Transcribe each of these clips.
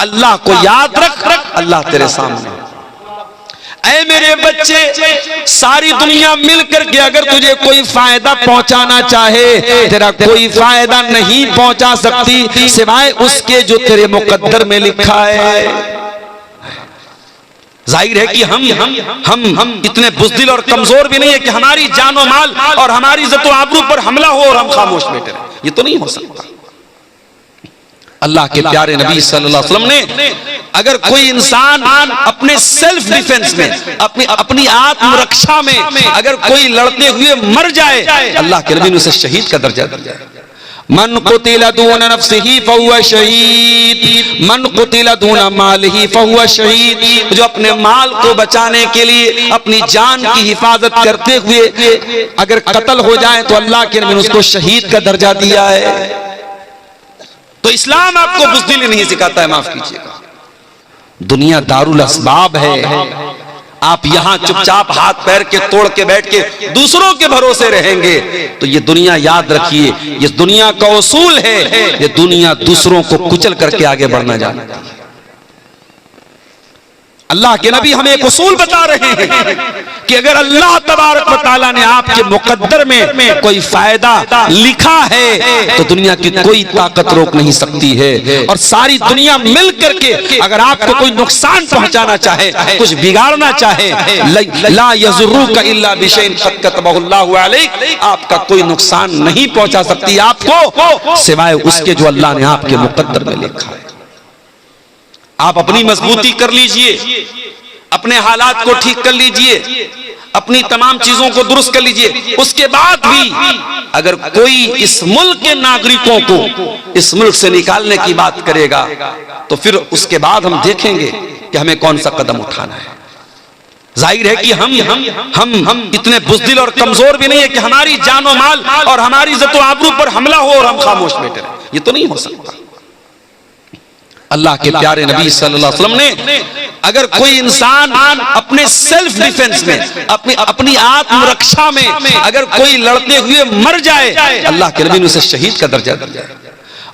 अल्लाह को याद रख, अल्लाह तेरे सामने। ऐ मेरे बच्चे, सारी दुनिया मिलकर के अगर तुझे कोई फायदा पहुंचाना चाहे, तेरा कोई फायदा नहीं पहुंचा सकती सिवाय उसके जो तेरे मुकद्दर में लिखा है। जाहिर है कि हम इतने बुज़दिल और कमजोर भी नहीं है कि हमारी जान और माल और हमारी इज्जत और आबरू पर हमला हो और हम खामोश बैठे रहे। ये तो नहीं हो सकता। अल्लाह के प्यारे नबी सल्लल्लाहु अलैहि वसल्लम ने अगर कोई इंसान अपने सेल्फ डिफेंस में, अपनी आत्मरक्षा में अगर कोई लड़ते हुए मर जाए, अल्लाह के नबी ने उसे शहीद का दर्जा दिया। मन कुतिला दून नफ्सिही फहुवा शहीद, मन कुतिला दून मालिही फहुवा शहीद। जो अपने माल को बचाने के लिए अपनी जान की हिफाजत करते हुए अगर कत्ल हो जाए तो अल्लाह के नबी ने उसको शहीद का दर्जा दिया है। तो इस्लाम आपको बुज़दिल नहीं सिखाता है, माफ कीजिएगा। दुनिया दारुल असबाब है। आप यहां चुपचाप हाथ पैर के तोड़ के बैठ के दूसरों के भरोसे रहेंगे तो ये दुनिया, याद रखिए, ये दुनिया का उसूल है, ये दुनिया दूसरों को कुचल करके आगे बढ़ना जानती है। अल्लाह के नबी हमें एक उसूल बता रहे हैं कि अगर अल्लाह तबारक व तआला ने आपके मुकद्दर में कोई फायदा लिखा है तो दुनिया की कोई ताकत रोक नहीं सकती है। और सारी दुनिया मिल करके अगर आपको कोई नुकसान पहुंचाना चाहे, कुछ बिगाड़ना चाहे, ला यज़ुर्रुका इल्ला बिशैइन क़द कतबहु अल्लाहु अलैक, आपका कोई नुकसान नहीं पहुंचा सकती आपको सिवाय उसके जो अल्लाह ने आपके मुकद्दर में लिखा है। आप अपनी मजबूती कर लीजिए, अपने हालात को ठीक कर लीजिए, अपनी तमाम चीजों को दुरुस्त कर लीजिए। उसके बाद भी अगर कोई इस मुल्क के नागरिकों को इस मुल्क से निकालने की बात करेगा तो फिर उसके बाद हम देखेंगे कि हमें कौन सा कदम उठाना है। जाहिर है कि हम इतने बुज़दिल और कमजोर भी नहीं है कि हमारी जान और माल और हमारी इज्जत और आबरू पर हमला हो और हम खामोश बैठे रहे। ये तो नहीं हो सकता। अल्लाह के प्यारे नबी सल्लल्लाहु अलैहि वसल्लम ने अगर कोई इंसान अपने सेल्फ डिफेंस में, अपनी आत्मरक्षा में अगर कोई लड़ते हुए मर जाए, अल्लाह के नबी ने उसे शहीद का दर्जा दिया।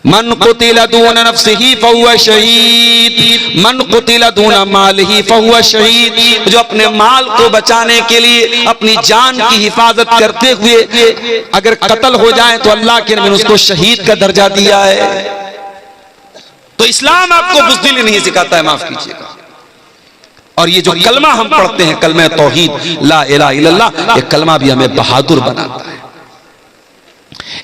मन कुतिला दून नफ्सिही फहुवा शहीद, मन कुतिला दून मालिही फहुवा शहीद। जो अपने माल को बचाने के लिए अपनी जान की हिफाजत करते हुए अगर कत्ल हो जाए तो अल्लाह के नबी ने उसको शहीद का दर्जा दिया है। तो इस्लाम आपको बुज़दिल नहीं सिखाता है, माफ कीजिएगा। और ये जो कलमा हम पढ़ते हैं, कलमा तौहीद ला इलाहा इल्लल्लाह, ये कलमा भी हमें बहादुर बनाता है।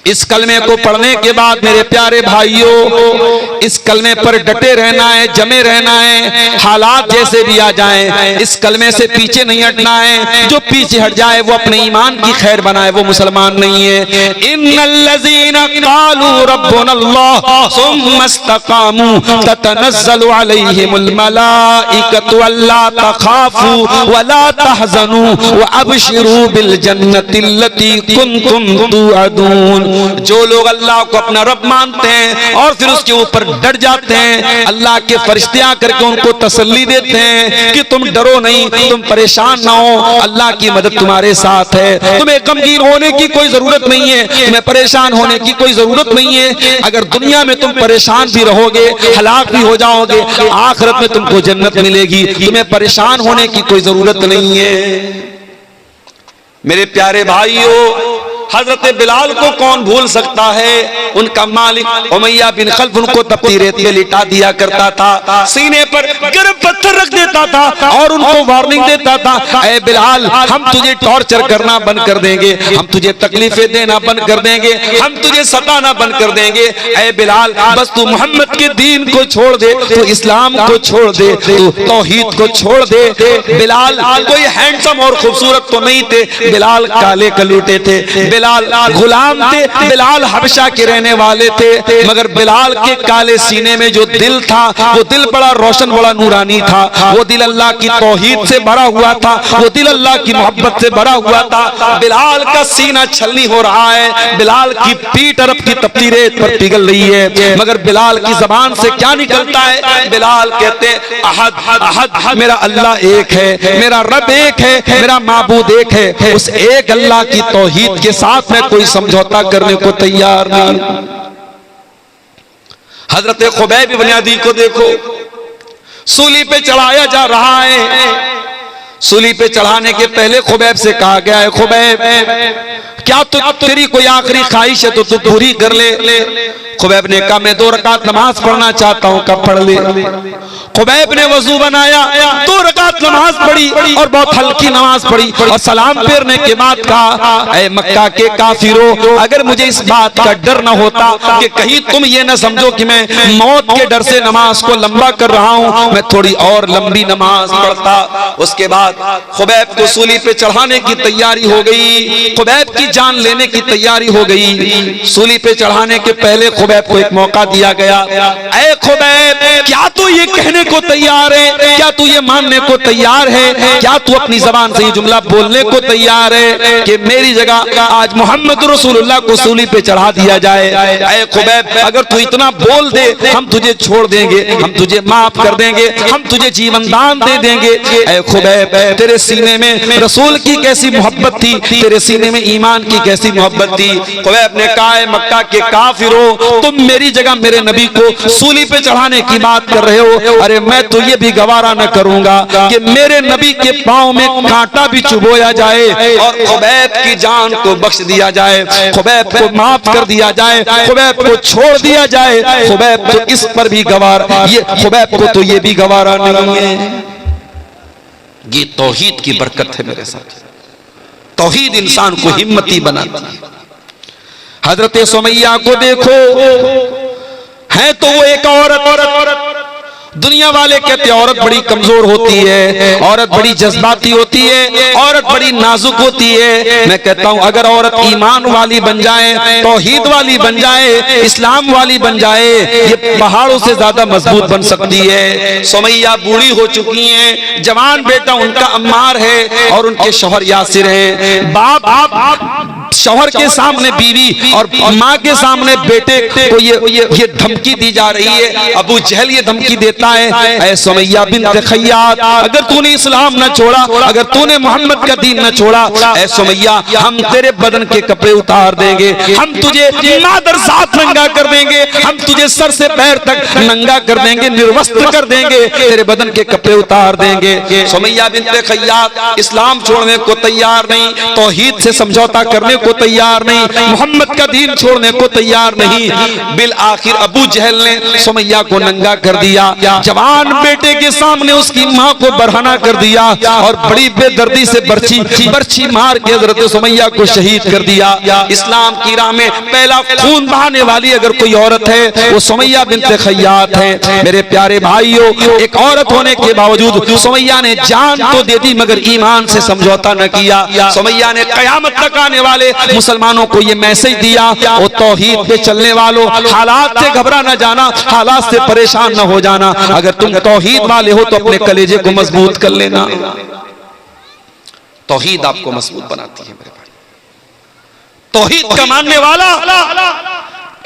इस कलमे को पढ़ने के बाद मेरे प्यारे भाइयों, इस कलमे पर डटे रहना है, जमे रहना है, हालात जैसे भी आ जाएं, इस कलमे से पीछे नहीं हटना है। जो पीछे हट जाए वो अपने ईमान की खैर बनाए, वो मुसलमान नहीं है। इन्नल्लज़ीना क़ालू रब्बुनल्लाह सुम्मा इस्तक़ामू ततनज़्ज़लु अलैहिमुल मलाइकतु अल्ला तख़ाफू वला तहज़नू व अबशिरू बिल जन्नतिल्लती कुंतुम तुअदून। जो लोग अल्लाह को अपना रब मानते हैं और फिर उसके ऊपर डट जाते हैं, अल्लाह के फरिश्ते आकर के उनको तसल्ली देते हैं कि तुम डरो नहीं, तुम परेशान ना हो, अल्लाह की मदद तुम्हारे साथ है, तुम्हें गमगीन होने की कोई जरूरत नहीं है, तुम्हें परेशान होने की कोई जरूरत नहीं है। अगर दुनिया में तुम परेशान भी रहोगे, हलाक भी हो जाओगे, आखिरत में तुमको जन्नत मिलेगी, तुम्हें परेशान होने की कोई जरूरत नहीं है। मेरे प्यारे भाइयों, हजरत बिलाल को कौन भूल सकता है? उनका मालिक उमैया बिन खल्फ उनको तपती रेत में लिटा दिया करता था, सीने पर गर्म पत्थर रख देता था और उनको वार्निंग देता था, ऐ बिलाल, हम तुझे टॉर्चर करना बंद कर देंगे, हम तुझे तकलीफें देना बंद कर देंगे, हम तुझे सताना बंद कर देंगे। ऐ बिलाल, बस तू मोहम्मद के दीन को छोड़ दे, तू इस्लाम को छोड़ दे, तू तौहीद को छोड़ दे। बिलाल कोई हैंडसम और खूबसूरत तो नहीं थे, बिलाल काले कलूटे थे, बिलाल गुलाम थे, बिलाल हबशा के रहने वाले थे, मगर बिलाल के काले सीने में जो दिल था वो दिल बड़ा रोशन, बड़ा नूरानी था। वो दिल अल्लाह की तौहीद से भरा हुआ था, वो दिल अल्लाह की मोहब्बत से भरा हुआ था। बिलाल का सीना छलनी हो रहा है, बिलाल की पीठ अरब की तपती रेत पर पिघल रही है, मगर बिलाल की जबान से क्या निकलता है? बिलाल कहते हैं, अहद अहद, मेरा अल्लाह एक है, मेरा रब एक है, मेरा माबूद एक है। उस एक अल्लाह की तौहीद के साथ मैं कोई समझौता करने को तैयार नहीं। हजरत खुबैब इब्न अदी को देखो, सूली पे चढ़ाया जा रहा है। सूली पे चढ़ाने के पहले खुबैब से कहा गया है, खुबैब क्या तेरी कोई आखिरी ख्वाहिश है तो तू पूरी कर ले। खुबैब ने कहा मैं 2 रकात नमाज पढ़ना चाहता हूँ। कब पढ़ ले? खुबैब ने वजू बनाया, 2 रकात नमाज पढ़ी और बहुत हल्की नमाज पढ़ी और सलाम फेरने के बाद कहा, ऐ मक्का के काफिरों, अगर मुझे इस बात का डर न होता कि कहीं तुम ये न समझो कि मैं मौत के डर से नमाज को लंबा कर रहा हूँ, मैं थोड़ी और लंबी नमाज पढ़ता। उसके बाद खुबैब को सूली पे चढ़ाने की तैयारी हो गई, खुबैब की जान लेने की तैयारी हो गई। सूली पे चढ़ाने के पहले खुबैब को एक मौका दिया गया, ऐ खुबैब क्या तू ये कहने को तैयार है, क्या तू ये मानने को तैयार है, क्या तू अपनी जबान से ये जुमला बोलने को तैयार है कि मेरी जगह आज मोहम्मद रसूलुल्लाह को सूली पे चढ़ा दिया जाए? ऐ खुबैब अगर तू इतना बोल दे हम तुझे छोड़ देंगे, हम तुझे माफ कर देंगे, हम तुझे जीवन दान दे देंगे। ऐ खुबैब तेरे सीने में रसूल की कैसी मोहब्बत थी, तेरे सीने में ईमान की कैसी मोहब्बत थी। खुबैब ने कहा, मक्का के काफिरों, तुम मेरी जगह मेरे नबी को सूली पे चढ़ाने की बात कर रहे हो, अरे मैं तो ये भी गवारा न करूंगा कि मेरे नबी के पांव में कांटा भी चुभोया जाए और खुबैब की जान को बख्श दिया जाए, खुबैब को माफ कर दिया जाए, खुबैब को छोड़ दिया जाए। खुबैब तो इस पर भी गवारा, ये खुबैब को तो ये भी गवारा नहीं है। ये तौहीद की बरकत है मेरे साथ। तौहीद इंसान को हिम्मती बनाती है। हजरत सुमैया को देखो, है तो वो एक औरत। दुनिया वाले कहते हैं औरत बड़ी कमजोर होती है, औरत बड़ी जज्बाती होती है, औरत बड़ी नाजुक होती है। मैं कहता हूं अगर औरत ईमान वाली बन जाए, तौहीद वाली बन जाए, इस्लाम वाली बन जाए, ये पहाड़ों से ज्यादा मजबूत बन सकती है। सुमैया बूढ़ी हो चुकी हैं, जवान बेटा उनका अम्मार है और उनके शौहर यासिर हैं। बाप शौहर के सामने बीवी और माँ के सामने बेटे को ये धमकी दी जा रही है। अबू जहल ये धमकी देता है, ऐ सुमैया बिन्त खय्यात, अगर तूने इस्लाम न छोड़ा, अगर तूने मोहम्मद का दीन न छोड़ा, ऐ सुमैया हम तेरे बदन के कपड़े उतार देंगे, हम तुझे मादर साथ नंगा कर देंगे, हम तुझे सर से पैर तक नंगा कर देंगे, निर्वस्त्र कर देंगे, तेरे बदन के कपड़े उतार देंगे। सुमैया बिन्त खय्यात इस्लाम छोड़ने को तैयार नहीं, तौहीद से समझौता करने को तैयार नहीं, मोहम्मद का दीन छोड़ने को तैयार नहीं। बिल आखिर अबू जहल ने सुमैया को नंगा कर दिया, जवान बेटे के सामने उसकी मां को बरहना कर दिया और बड़ी बेदर्दी से बर्छी मार के हजरत सुमैया को शहीद कर दिया। इस्लाम की राह में पहला खून बहाने वाली अगर कोई औरत है वो सुमैया बिन्त खय्यात है। मेरे प्यारे भाइयों, एक औरत होने के बावजूद सुमैया ने जान तो दे दी मगर ईमान से समझौता न किया। सुमैया ने कयामत तक आने वाले मुसलमानों को ये मैसेज दिया, वो तौहीद पे चलने वालों, हालात से घबरा न जाना, हालात से परेशान न हो जाना। अगर तुम तौहीद वाले हो तो अपने कलेजे को मजबूत कर लेना। तौहीद आपको मजबूत बनाती है मेरे भाई। तौहीद का मानने वाला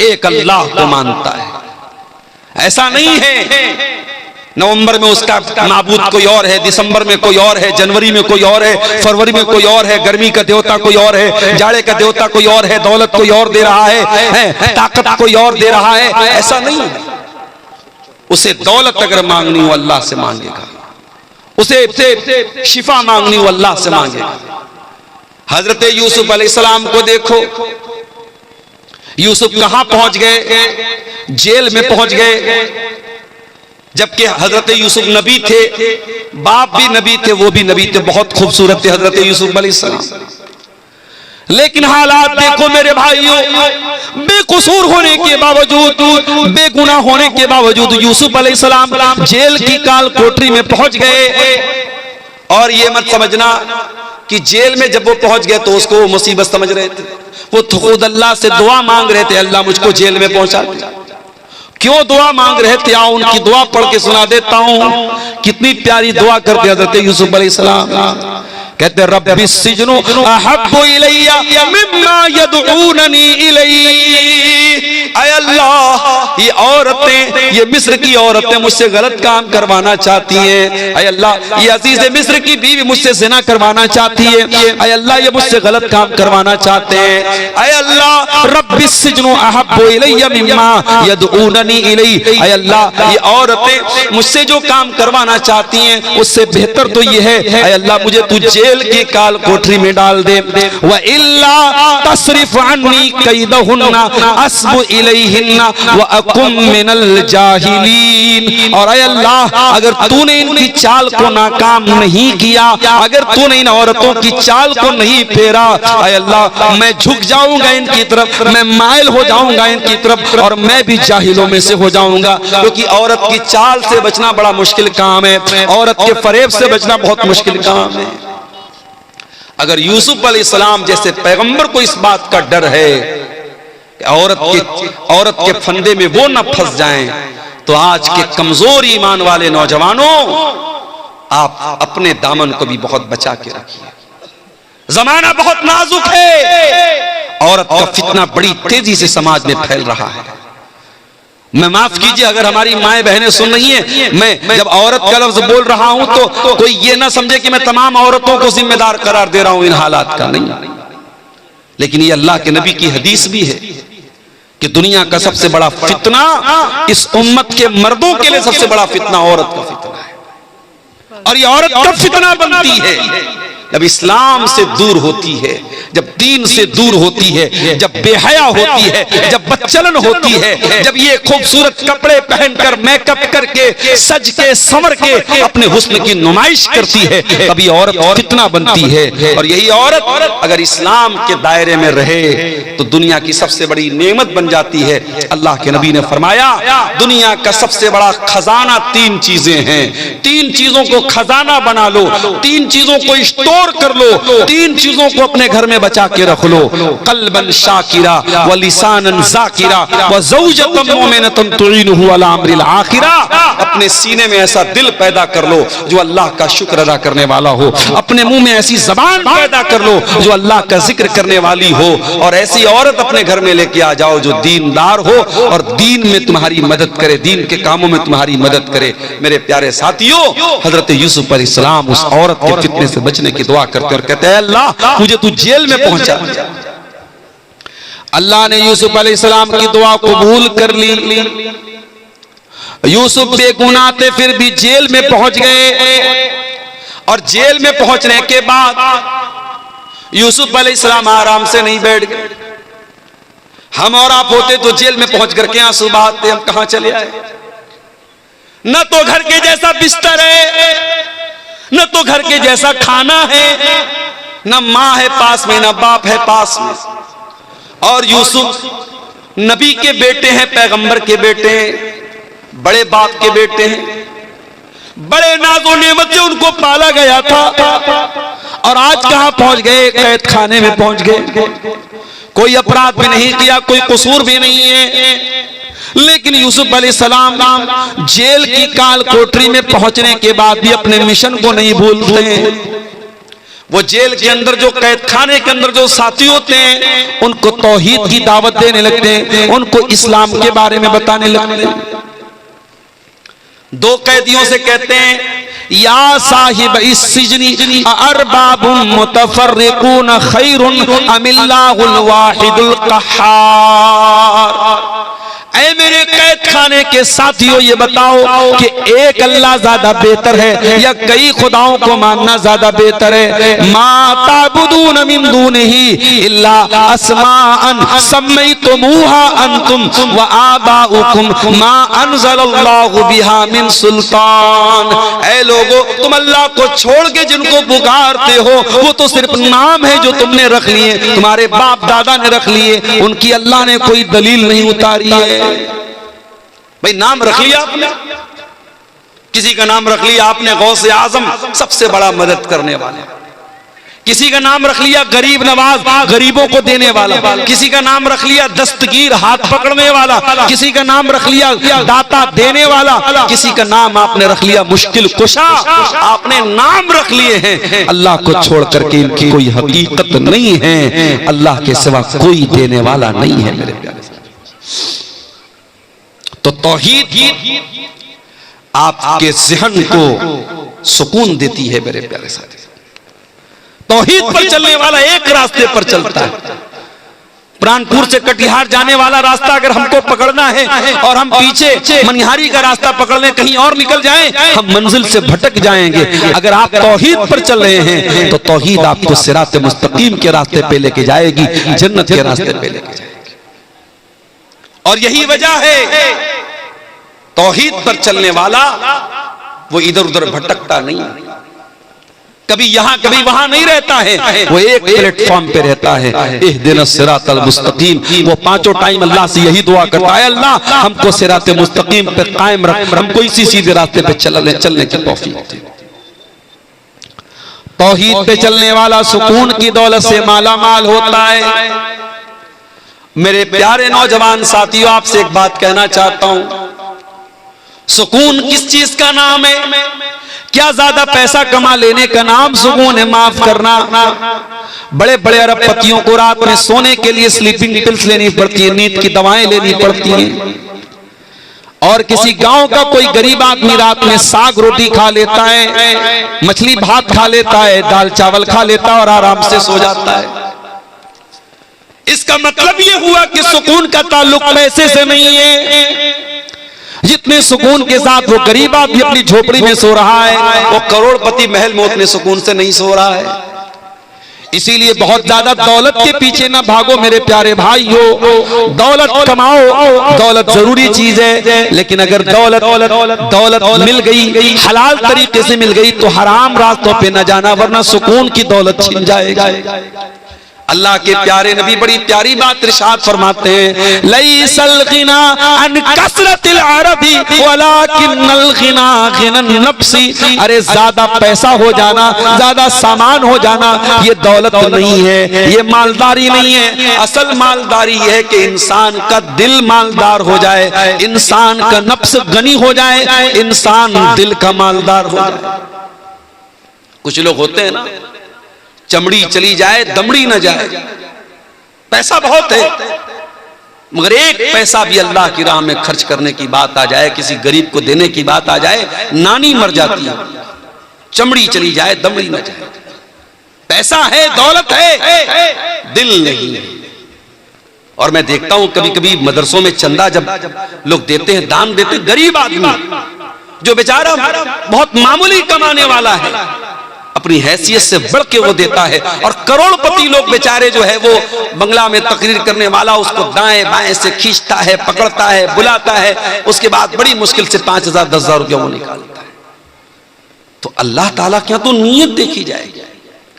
एक अल्लाह को मानता है। ऐसा नहीं है नवंबर में उसका माबूद कोई और है, दिसंबर में कोई और है, जनवरी में कोई और है, फरवरी में कोई और है, गर्मी का देवता कोई और है, जाड़े का देवता कोई और है, दौलत कोई और दे रहा है, ताकत कोई और दे रहा है। ऐसा नहीं है। उसे दौलत अगर मांगनी हो अल्लाह से मांगेगा, उसे शिफा मांगनी हो अल्लाह से मांगेगा। हजरत यूसुफ अलैहिस्सलाम को देखो, यूसुफ कहां पहुंच गए? जेल में पहुंच गए। जबकि हजरत यूसुफ नबी थे, बाप भी नबी थे, वो भी नबी थे, बहुत खूबसूरत थे हजरत यूसुफ अलैहिस्सलाम। लेकिन हालात देखो मेरे भाइयों, बेकसूर होने के बावजूद, बेगुनाह होने के बावजूद यूसुफ अलैहिस्सलाम जेल की काल कोठरी में पहुंच गए। और ये मत समझना कि जेल में जब वो पहुंच गए तो उसको वो मुसीबत समझ रहे थे। वो खुद अल्लाह से दुआ मांग रहे थे, अल्लाह मुझको जेल में पहुंचा दे। क्यों दुआ मांग रहे थे? आओ उनकी दुआ पढ़ के सुना देता हूं। कितनी प्यारी दुआ करते हजरत यूसुफ अलैहिस्सलाम। कहते रब्बी सिजनु अहब्बु इलैया मिम्मा यदऊननी इलैहि। ऐ अल्लाह ये औरतें, ये मिस्र की औरतें मुझसे गलत काम करवाना चाहती हैं। ऐ अल्लाह ये अजीज मिस्र की बीवी मुझसे ज़िना करवाना चाहती है। ऐ अल्लाह ये मुझसे गलत काम करवाना चाहते हैं। ऐ अल्लाह रब्बिस सिजनु अहब्बु इलैया मिम्मा यदऊननी इलैहि। ऐ अल्लाह ये औरतें मुझसे जो काम करवाना चाहती हैं उससे बेहतर तो ये है ऐ अल्लाह मुझे तू जेल की काल कोठरी में डाल दे। व इल्ला तसरिफ अन्नी कैदहुन्ना अस्बु इलैहिन्ना व अकुम मिनल जाहिलीन। और ऐ अल्लाह अगर तूने इनकी चाल को नाकाम नहीं किया, अगर तूने इन औरतों की चाल को नहीं फेरा, ऐ अल्लाह मैं झुक जाऊंगा इनकी तरफ, मैं माइल हो जाऊंगा इनकी तरफ और मैं भी जाहिलों में से हो जाऊंगा। क्योंकि औरत की चाल से बचना बड़ा मुश्किल काम है, औरत के फरेब से बचना बहुत मुश्किल काम है। अगर यूसुफ अलैहिस्सलाम जैसे पैगंबर को इस बात का डर है कि औरत के फंदे में वो न फंस जाएं, तो आज के कमजोर ईमान वाले नौजवानों आप अपने दामन को भी बहुत बचा के रखिए। जमाना बहुत नाजुक है, औरत का फितना बड़ी तेजी से समाज में फैल रहा है। मैं माफ कीजिए अगर हमारी माएं बहनें सुन रही हैं, मैं जब औरत का लफ्ज बोल रहा हूं तो कोई ये ना समझे कि मैं तमाम औरतों को जिम्मेदार करार दे रहा हूं इन हालात का, नहीं। लेकिन ये अल्लाह के नबी की हदीस भी है कि दुनिया का सबसे बड़ा फितना, इस उम्मत के मर्दों के लिए सबसे बड़ा फितना औरत का फितना है। और ये औरत कब फितना बनती है? जब इस्लाम से दूर होती है, जब दीन से दूर होती है, जब बेहया होती है, जब बदचलन होती है, जब ये खूबसूरत कपड़े पहनकर मेकअप करके सज के संवर के अपने हुस्न की नुमाइश करती है, तभी औरत फितना बनती है। और यही औरत अगर इस्लाम के दायरे में रहे तो दुनिया की सबसे बड़ी नेमत बन जाती है। अल्लाह के नबी ने फरमाया दुनिया का सबसे बड़ा खजाना तीन चीजें हैं, तीन चीजों को खजाना बना लो, तीन चीजों को स्टोर कर लो, तीन चीजों को अपने घर में बचा के रख लो। कल्बन शाकिरा व लिसानन जाकिरा व ज़ौजतन मुमिनतन तुईनुहु अला अम्रिल आखिरा। अपने सीने में ऐसा दिल पैदा कर लो जो अल्लाह का शुक्र अदा करने वाला हो, अपने मुंह में ऐसी जबान पैदा कर लो जो अल्लाह का जिक्र करने वाली हो, और ऐसी औरत अपने घर में लेके आ जाओ जो दीनदार हो और दीन में तुम्हारी मदद करे, दीन के कामों में तुम्हारी मदद करे। मेरे प्यारे साथियों, हजरत यूसुफ अलैहिस्सलाम उस औरत के फितने से बचने की दुआ करते और कहते हैं अल्लाह मुझे तू जेल में पहुंचा। अल्लाह ने यूसुफ अलैहिस्सलाम की दुआ कबूल कर ली। यूसुफ बेगुनाह थे फिर भी जेल में पहुंच गए, और जेल में पहुंचने के बाद यूसुफ अलैहिस्सलाम आराम से नहीं बैठ गए। हम और आप होते तो जेल में पहुंच करके आंसू बहाते, हम कहां चले आए। न तो घर के जैसा बिस्तर है, न तो घर के जैसा खाना है, न माँ है पास में, न बाप है पास में। और यूसुफ नबी के बेटे हैं, पैगंबर के बेटे हैं, बड़े बाप के बेटे हैं, बड़े नाज़ो नेमत से उनको पाला गया था, और आज कहां पहुंच गए? कैद खाने में पहुंच गए। कोई अपराध भी नहीं किया, कोई कसूर भी नहीं है, लेकिन यूसुफ अलैहिस्सलाम जेल की काल कोठरी में पहुंचने के बाद भी अपने मिशन को नहीं भूलते। वो जेल के अंदर जो कैद खाने के अंदर जो साथी होते हैं उनको तौहीद की दावत देने लगते हैं, उनको इस्लाम के बारे में बताने लगते हैं। दो कैदियों से कहते हैं या साहिब इस सिजनी अरबाबुम मुतफर्रिकून खैरुन अमिल्लाहुल वाहिदुल कहार। ऐ मेरे कैद खाने के साथियों, ये बताओ कि एक अल्लाह ज्यादा बेहतर है या कई खुदाओं को मानना ज्यादा बेहतर है? मा ताबुदून मिन दूनिही इल्ला अस्माअन सम्मैतुमूहा अंतुम व आबाउकुम मा अंज़लल्लाहु बिहा मिन सुल्तान। ऐ लोगो, तुम अल्लाह को छोड़ के जिनको पुकारते हो वो तो सिर्फ नाम है जो तुमने रख लिए, तुम्हारे बाप दादा ने रख लिए, उनकी अल्लाह ने कोई दलील नहीं उतारी है। भाई नाम रख लिया आपने, किसी का नाम रख लिया आपने गौसे आजम, सबसे बड़ा मदद करने वाले, किसी का नाम रख लिया गरीब नवाज, गरीबों को देने वाला, किसी का नाम रख लिया दस्तगीर, हाथ पकड़ने वाला, किसी का नाम रख लिया दाता देने वाला, किसी का नाम आपने रख लिया मुश्किल कुशा। आपने नाम रख लिए हैं, अल्लाह को छोड़ करके इनकी कोई हकीकत नहीं है, अल्लाह के सिवा कोई देने वाला नहीं है। मेरे प्यारे तो तौहीद आपके ज़हन को सुकून देती है मेरे प्यारे साथी। तौहीद पर चलने वाला एक रास्ते पर चलता है। प्राणपुर से कटिहार जाने वाला रास्ता अगर हमको पकड़ना है और हम पीछे मनिहारी का रास्ता पकड़ लें, कहीं और निकल जाएं, हम मंजिल से भटक जाएंगे। अगर आप तौहीद पर चल रहे हैं तो तौहीद आपको सिरात मुस्तकीम के रास्ते पे लेके जाएगी, जन्नत के रास्ते पे लेके जाएगी। और यही वजह है तौहीद पर चलने वाला वो इधर उधर भटकता नहीं, कभी यहां कभी वहां नहीं रहता है, वो एक प्लेटफॉर्म पे रहता है। इहदिनस सिरातल मुस्तकीम। वो पांचों टाइम अल्लाह से यही दुआ करता है, अल्लाह हमको सिरात मुस्तकीम पे कायम रख, हमको इसी सीधे रास्ते पे चलने की तौफीक दे। तौहीद पे चलने वाला सुकून की दौलत से माला माल होता है। मेरे प्यारे नौजवान साथियों, आपसे एक बात कहना चाहता हूं, सुकून किस चीज का नाम है? क्या ज्यादा पैसा कमा लेने का नाम सुकून है? माफ करना, बड़े बड़े अरबपतियों को रात में सोने के लिए स्लीपिंग पिल्स लेनी पड़ती है, नींद की दवाएं लेनी पड़ती हैं। और किसी गांव का कोई गरीब आदमी रात में साग रोटी खा लेता है, मछली भात खा लेता है, दाल चावल खा लेता है और आराम से सो जाता है। इसका मतलब यह हुआ कि सुकून का ताल्लुक पैसे से नहीं है। जितने सुकून के साथ वो गरीब आदमी अपनी झोपड़ी में सो रहा है, वो करोड़पति महल में उतने सुकून से नहीं सो रहा है। इसीलिए बहुत ज्यादा दौलत के पीछे ना भागो मेरे प्यारे भाइयों। दौलत कमाओ, दौलत जरूरी चीज है, लेकिन अगर दौलत मिल गई, हलाल तरीके से मिल गई, तो हराम रास्तों पे न जाना, वरना सुकून की दौलत छिन जाएगा। अल्लाह के प्यारे नबी बड़ी प्यारी बात इरशाद फरमाते हैं, लैसल गिना अन कसरतिल अरबी वलाकिन्नल गिना गिनन नफ्सी। अरे ज्यादा पैसा हो जाना, ज्यादा सामान हो जाना, ये दौलत नहीं है, ये मालदारी नहीं है। असल मालदारी है कि इंसान का दिल मालदार हो जाए, इंसान का नफ्स गनी हो जाए, इंसान दिल का मालदार हो जाए। कुछ लोग होते हैं ना, चमड़ी चली जाए दमड़ी न जाए, पैसा बहुत है, मगर एक पैसा भी अल्लाह की राह में खर्च करने की बात आ जाए, किसी गरीब को देने की बात आ जाए, नानी मर जाती है। चमड़ी चली जाए दमड़ी न जाए। पैसा है, दौलत है, दिल नहीं। और मैं देखता हूं कभी कभी मदरसों में चंदा जब लोग देते हैं, दान देते हैं, गरीब आदमी जो बेचारा बहुत मामूली कमाने वाला है, अपनी हैसियत से बढ़ के वो देता है। और करोड़पति लोग बेचारे जो है, वो बंगला में तकरीर करने वाला उसको दाएं बाएं से खींचता है, पकड़ता है, बुलाता है, उसके बाद बड़ी मुश्किल से 5,000 10,000 रुपया वो निकालता है। तो अल्लाह ताला क्या तो नीयत देखी जाएगी,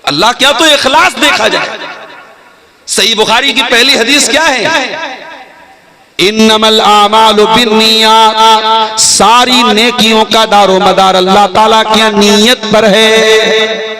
अल्लाह क्या तो इखलास देखा जाए। सही बुखारी की पहली हदीस क्या है? इन्नमल आमालु बिन्नियात। सारी नेकियों का दारो मदार अल्लाह ताला की नीयत पर है।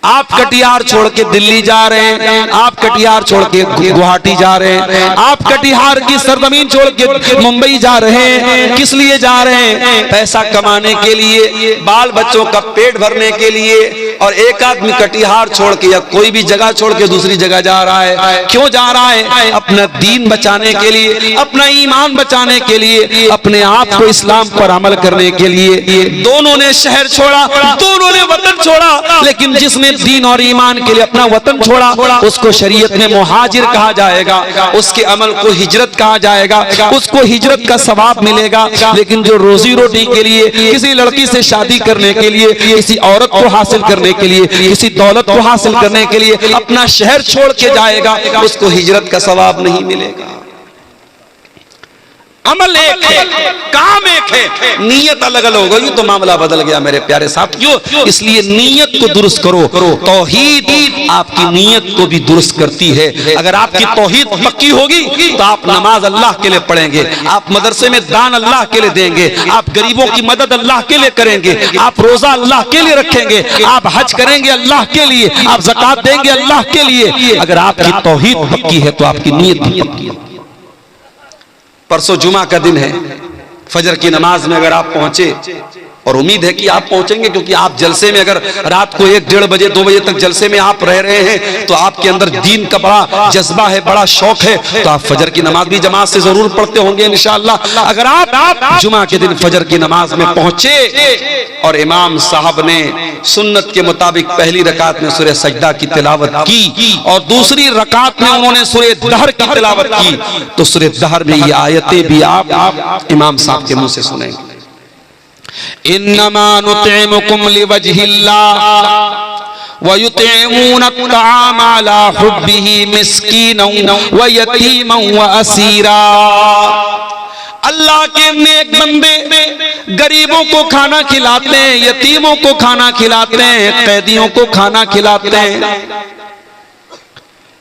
आप कटिहार छोड़ के दिल्ली जा रहे हैं, आप कटिहार छोड़ के गुवाहाटी जा रहे हैं, आप कटिहार की सरजमीन छोड़ के मुंबई जा रहे हैं, किस लिए जा रहे हैं? पैसा कमाने के लिए, बाल बच्चों का पेट भरने के लिए। और एक आदमी कटिहार छोड़ के या कोई भी जगह छोड़ के दूसरी जगह जा रहा है, क्यों जा रहा है? अपना दीन बचाने के लिए, अपना ईमान बचाने के लिए, अपने आप को इस्लाम पर अमल करने के लिए। दोनों ने शहर छोड़ा, दोनों ने वतन छोड़ा, लेकिन जिसने दीन और ईमान के लिए अपना वतन छोड़ा, उसको शरीयत में मुहाजिर कहा जाएगा, उसके अमल को हिजरत कहा जाएगा, उसको हिजरत का सवाब मिलेगा। लेकिन जो रोजी रोटी के लिए, किसी लड़की से शादी करने के लिए, किसी औरत को हासिल करने के लिए, किसी दौलत को हासिल करने के लिए अपना शहर छोड़ के जाएगा, उसको हिजरत का सवाब नहीं मिलेगा। अमल एक है, काम एक है, नीयत अलग अलग हो गई तो मामला बदल गया मेरे प्यारे साथियों। इसलिए नीयत को दुरुस्त करो। तौहीद आपकी नीयत को भी दुरुस्त करती है। अगर आपकी तौहीद पक्की होगी तो आप नमाज अल्लाह के लिए पढ़ेंगे, आप मदरसे में दान अल्लाह के लिए देंगे, आप गरीबों की मदद अल्लाह के लिए करेंगे, आप रोजा अल्लाह के लिए रखेंगे, आप हज करेंगे अल्लाह के लिए, आप ज़कात देंगे अल्लाह के लिए। अगर आपकी तौहीद पक्की है तो आपकी नीयत भी पक्की है। परसों जुमा का दिन है, फजर की नमाज में अगर आप पहुंचे और उम्मीद है कि आप पहुंचेंगे, क्योंकि आप जलसे में अगर रात को 1, 1:30 बजे 2 बजे तक जलसे में आप रह रहे हैं तो आपके अंदर दीन का बड़ा जज्बा है, बड़ा शौक है, तो आप फजर की नमाज भी जमात से जरूर पढ़ते होंगे इंशाअल्लाह। अगर आप जुमा के दिन फजर की नमाज में पहुंचे और इमाम साहब ने सुन्नत के मुताबिक पहली रकात में सूरह सजदा की तिलावत की और दूसरी रकात में उन्होंने सूरह दहर की तिलावत की, तो सूरह दहर में ये आयतें भी आप इमाम साहब के मुंह से सुनेंगे। इन्नमा नुतिमुकुम लिवजहिल्लाह व युतिमूना अत्ताम अला हुब्बिही मिस्कीनन व यतीमन व असीरा। अल्लाह के नेक बंदे गरीबों को खाना खिलाते हैं, यतीमों को खाना खिलाते हैं, कैदियों को खाना खिलाते हैं।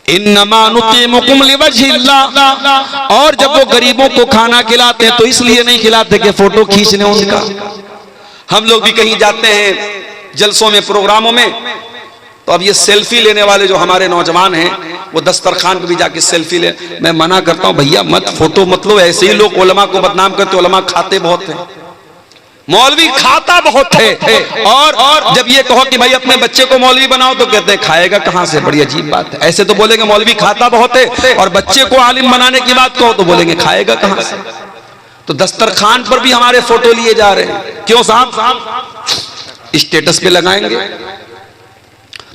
इन्नमा नुतिमुकुम लिवजहिल्लाह, और जब वो गरीबों को खाना खिलाते हैं तो इसलिए नहीं खिलाते कि फोटो खींच लें उनका। हम लोग भी कहीं जाते हैं जलसों में, प्रोग्रामों में, तो अब ये सेल्फी लेने वाले जो हमारे नौजवान हैं वो दस्तरखान पे भी जाके सेल्फी ले, मैं मना करता हूं भैया मत फोटो मत लो। ऐसे ही लोग उलमा को बदनाम करते, उलमा खाते बहुत हैं, मौलवी खाता बहुत है, और जब ये कहो कि भाई अपने बच्चे को मौलवी बनाओ तो कहते हैं खाएगा कहां से। बड़ी अजीब बात है, ऐसे तो बोलेंगे मौलवी खाता बहुत है, और बच्चे को आलिम बनाने की बात कहो तो बोलेंगे खाएगा कहां से। तो दस्तरखान पर भी हमारे फोटो लिए जा रहे हैं, क्यों साहब? स्टेटस पे लगाएंगे,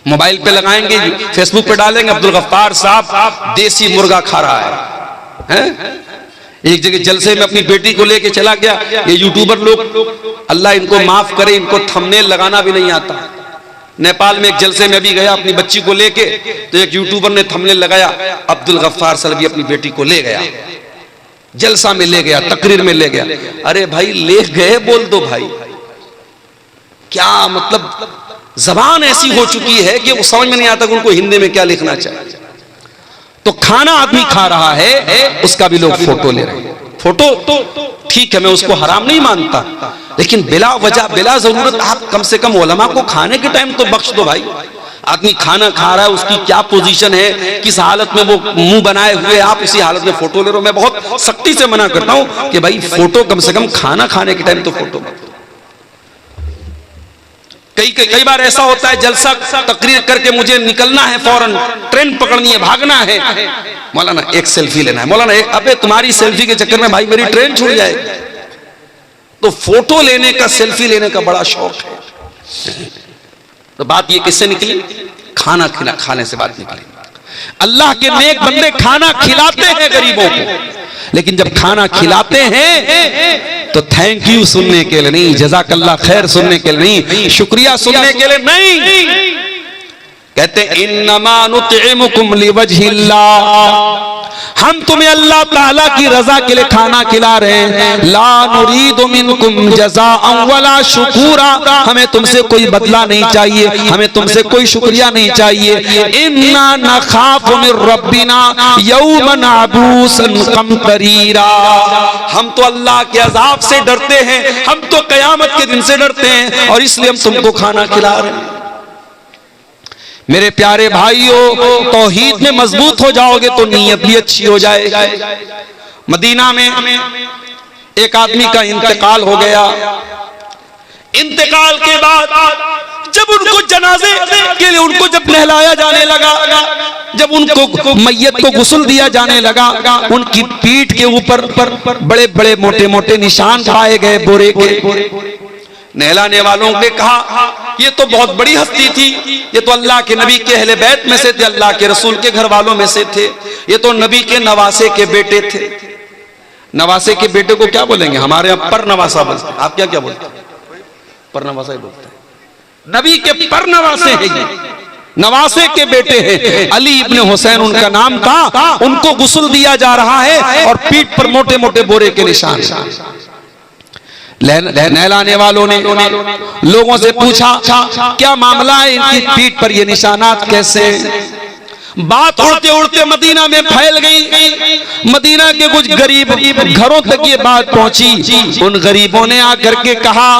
मोबाइल पे लगाएंगे, फेसबुक पे डालेंगे अब्दुल गफ्फार साहब देसी मुर्गा खा रहा है। एक जगह जलसे में अपनी बेटी को लेके चला गया, ये यूट्यूबर लोग अल्लाह इनको माफ करे, इनको थंबनेल लगाना भी नहीं आता। नेपाल में एक जलसे में भी गया अपनी बच्ची को लेके, तो एक यूट्यूबर ने थंबनेल लगाया अब्दुल गफ्फार सलवी अपनी बेटी को ले गया, जलसा में ले गया, तकरीर में ले गया। अरे भाई ले गए बोल दो भाई, क्या मतलब जबान ऐसी हो चुकी है कि वो समझ में नहीं आता कि उनको हिंदी में क्या लिखना चाहिए। तो खाना आदमी खा रहा है, उसका भी लोग फोटो ले रहे हैं। फोटो तो ठीक है, मैं उसको हराम नहीं मानता, लेकिन बिला वजह बिला जरूरत आप कम से कम उलमा को खाने के टाइम तो बख्श दो भाई। आदमी खाना खा रहा है, उसकी क्या पोजीशन है, किस हालत में वो मुंह बनाए हुए, आप उसी हालत में फोटो ले रहे हो। मैं बहुत सख्ती से मना करता हूं कि भाई फोटो कम से कम खाना खाने के टाइम तो फोटो मत। कई बार ऐसा होता है जलसा तकरीर करके मुझे निकलना है, फौरन ट्रेन पकड़नी है, भागना है, मौलाना एक सेल्फी लेना है, मौलाना एक, अबे तुम्हारी सेल्फी के चक्कर में भाई मेरी ट्रेन छूट जाएगी। तो फोटो लेने का, सेल्फी लेने का बड़ा शौक है। तो बात ये किससे निकली? खाने से बात निकली। अल्लाह के नेक बंदे खाना खिलाते हैं गरीबों को, लेकिन जब खाना खिलाते हैं तो थैंक यू सुनने के लिए नहीं, जज़ाकल्लाह खैर सुनने के लिए नहीं, शुक्रिया सुनने के लिए नहीं, कहते इन्नमा नुतिमुकुम लिवजहिल्लाह, हम तुम्हें अल्लाह ताला की रजा के लिए खाना खिला रहे हैं। ला नुरीदु मिनकुम जज़ाअन वला शुकूरा, हमें तुमसे कोई बदला नहीं चाहिए, हमें तुमसे कोई शुक्रिया नहीं चाहिए। इन्ना नखाफु मिर रब्बिना यौमन अबूसन कमतरीरा, हम तो अल्लाह के अजाब से डरते हैं, हम तो कयामत के दिन से डरते हैं, और इसलिए हम तुमको खाना खिला रहे हैं। मेरे प्यारे भाइयों, तौहीद में मजबूत हो जाओगे तो नीयत भी अच्छी हो जाएगी। मदीना में एक आदमी का इंतकाल हो गया। इंतकाल के बाद जब उनको जनाजे के लिए उनको जब नहलाया जाने लगा, जब उनको मैयत को गुस्ल दिया जाने लगा, उनकी पीठ के ऊपर बड़े बड़े मोटे मोटे निशान पाए गए बोरे के। नहलाने वालों ने कहा ये तो बहुत बड़ी हस्ती थी, ये तो अल्लाह के नबी के अहले बैत में से थे, अल्लाह के रसूल के घर वालों में से थे, ये तो नबी के नवासे के बेटे थे। नवासे के बेटे को क्या बोलेंगे? हमारे यहाँ पर नवासा बोलते हैं, आप क्या क्या बोलते हैं? पर नवासा ही बोलते हैं। नबी के पर नवासे हैं, ये नवासे के बेटे हैं। अली इब्ने हुसैन उनका नाम था। उनको गुस्ल दिया जा रहा है और पीठ पर मोटे मोटे बोरे के निशान। नहलाने वालों ने लोगों से पूछा क्या मामला है, इनकी पीठ पर ये निशानात कैसे? बात उड़ते उड़ते मदीना में फैल गई। मदीना के कुछ गरीब घरों तक ये बात पहुंची। उन गरीबों ने आकर के कहा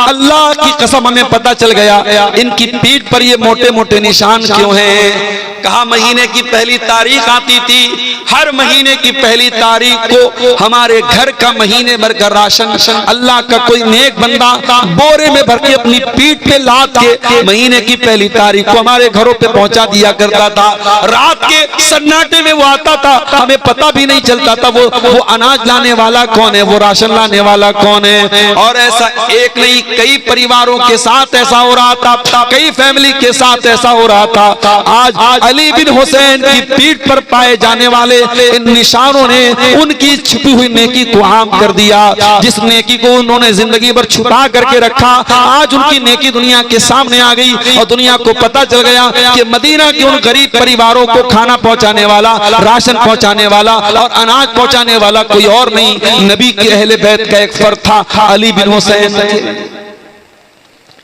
अल्लाह की कसम हमें पता चल गया इनकी पीठ पर ये मोटे मोटे निशान क्यों हैं। कहा महीने की पहली तारीख आती थी, हर महीने की पहली तारीख को हमारे घर का महीने भर का राशन अल्लाह का कोई नेक बंदा बोरे में भर के अपनी पीठ पे लाद के महीने की पहली तारीख को हमारे घरों पे पहुंचा दिया करता था। रात के सन्नाटे में वो आता था, हमें पता भी नहीं चलता था वो अनाज लाने वाला कौन है, वो राशन लाने वाला कौन है। और ऐसा एक नहीं, कई परिवारों के साथ ऐसा हो रहा था, कई फैमिली के साथ ऐसा हो रहा था। आज अली बिन हुसैन की पीठ पर पाए जाने वाले इन निशानों ने उनकी छुपी हुई नेकी को आम कर दिया। जिस नेकी को उन्होंने जिंदगी भर छुपा करके रखा, आज उनकी नेकी दुनिया के सामने आ गई और दुनिया को पता चल गया कि मदीना के उन गरीब परिवारों को खाना पहुंचाने वाला, राशन पहुंचाने वाला और अनाज पहुंचाने वाला कोई और नहीं, नबी के अहले बैत का एक फर्द था, अली बिन हुसैन।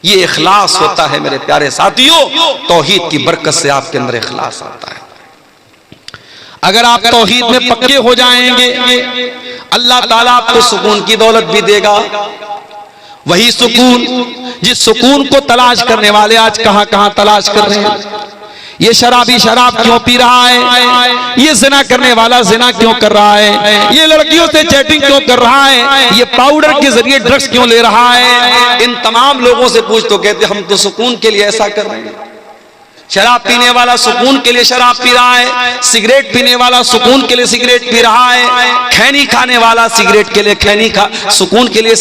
ये इखलास होता है मेरे प्यारे साथियों, तौहीद की बरकत से आपके अंदर इखलास आता है। अगर आप तौहीद में पक्के हो जाएंगे, अल्लाह ताला आपको सुकून की दौलत भी देगा। वही सुकून जिस सुकून को तलाश करने वाले आज कहां कहां तलाश कर रहे हैं। ये शराबी शराब क्यों पी रहा है, ये जिना करने वाला जिना क्यों कर रहा है, ये लड़कियों से चैटिंग क्यों कर रहा है, ये पाउडर के जरिए ड्रग्स क्यों ले रहा है। इन तमाम लोगों से पूछ तो कहते हम तो सुकून के लिए ऐसा कर रहे हैं। शराब पीने वाला सुकून के लिए शराब पी रहा है, सिगरेट पीने वाला सुकून के लिए सिगरेट पी रहा है, खैनी खाने वाला सिगरेट के लिए सुकून के लिए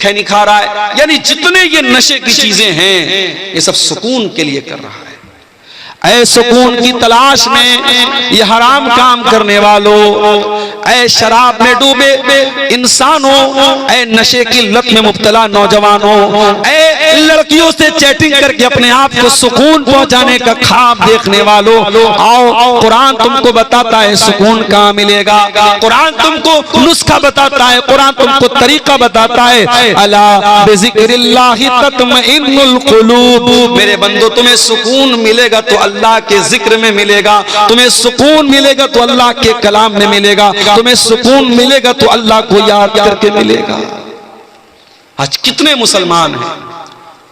खैनी खा रहा है। यानी जितने ये नशे की चीजें हैं ये सब सुकून के लिए कर रहा है। ऐ सुकून की तलाश में ये हराम काम करने वालों, ऐ शराब में डूबे इंसानों, ऐ नशे की लत में मुब्तला नौजवानों, ऐ लड़कियों से चैटिंग करके अपने आप को सुकून पहुंचाने का ख्वाब देखने वालों, आओ कुरान तुमको बताता है सुकून कहाँ मिलेगा। कुरान तुमको नुस्खा बताता है, कुरान तुमको तरीका बताता है। अला बिज़िक्रिल्लाहि तत्मइन्नुल कुलूब, मेरे बंदो तुम्हें सुकून मिलेगा तो अल्लाह के जिक्र में मिलेगा, तुम्हें सुकून मिलेगा तो अल्लाह के कलाम में मिलेगा, तुम्हें सुकून मिलेगा तो अल्लाह को याद करके मिलेगा। आज कितने मुसलमान हैं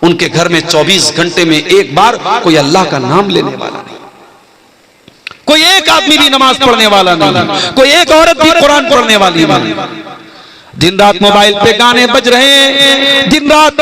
उनके घर में 24 घंटे में एक बार कोई अल्लाह का नाम लेने वाला नहीं, कोई एक आदमी भी नमाज पढ़ने वाला नहीं, कोई एक औरत भी कुरान पढ़ने वाली नहीं। दिन रात मोबाइल पे गाने बज रहे हैं, दिन रात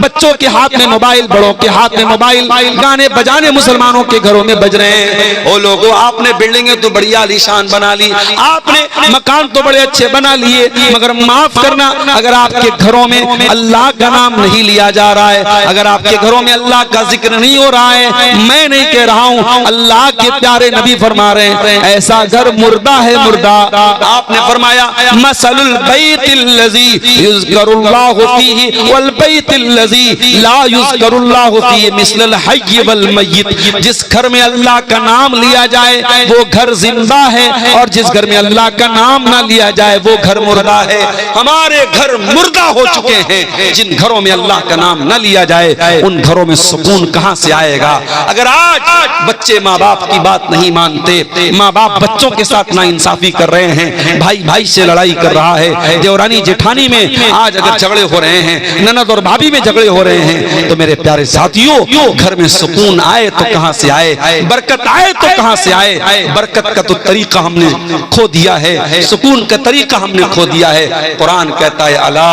बच्चों के हाथ में मोबाइल, बड़ों के हाथ में मोबाइल, गाने बजाने मुसलमानों के घरों में बज रहे हैं। ओ लोगों, आपने बिल्डिंगें तो बढ़िया आलीशान बना ली, आपने मकान तो बड़े अच्छे बना लिए, मगर माफ करना अगर आपके घरों में अल्लाह का नाम नहीं लिया जा रहा है, अगर आपके घरों में अल्लाह का जिक्र नहीं हो रहा है, मैं नहीं कह रहा हूं, अल्लाह के प्यारे नबी फरमा रहे हैं ऐसा घर मुर्दा है, मुर्दा। आपने फरमाया मसलुल बैत लज़ी युज़करुल्लाहु फ़ीही वल बैतिल लज़ी ला युज़करुल्लाहु फ़ीही मिस्लल हय्य वल मय्यित, जिस घर में अल्लाह का नाम लिया जाए वो घर जिंदा है, और जिस घर में अल्लाह का नाम ना लिया जाए वो घर मुर्दा है। हमारे घर मुर्दा हो चुके हैं, जिन घरों में अल्लाह का नाम ना लिया जाए उन घरों में सुकून कहां से आएगा। अगर आज बच्चे माँ बाप की बात नहीं मानते, माँ बाप बच्चों के साथ नाइंसाफी कर रहे हैं, भाई भाई से लड़ाई कर रहा है, देवरानी जेठानी में आज अगर झगड़े हो रहे हैं, ननद और भाभी में झगड़े हो रहे हैं, तो मेरे प्यारे साथियों घर में सुकून आए तो कहां से आए, बरकत आए तो कहां से आए। बरकत का तो तरीका हमने खो दिया है, सुकून का तरीका हमने खो दिया है। कुरान कहता है अला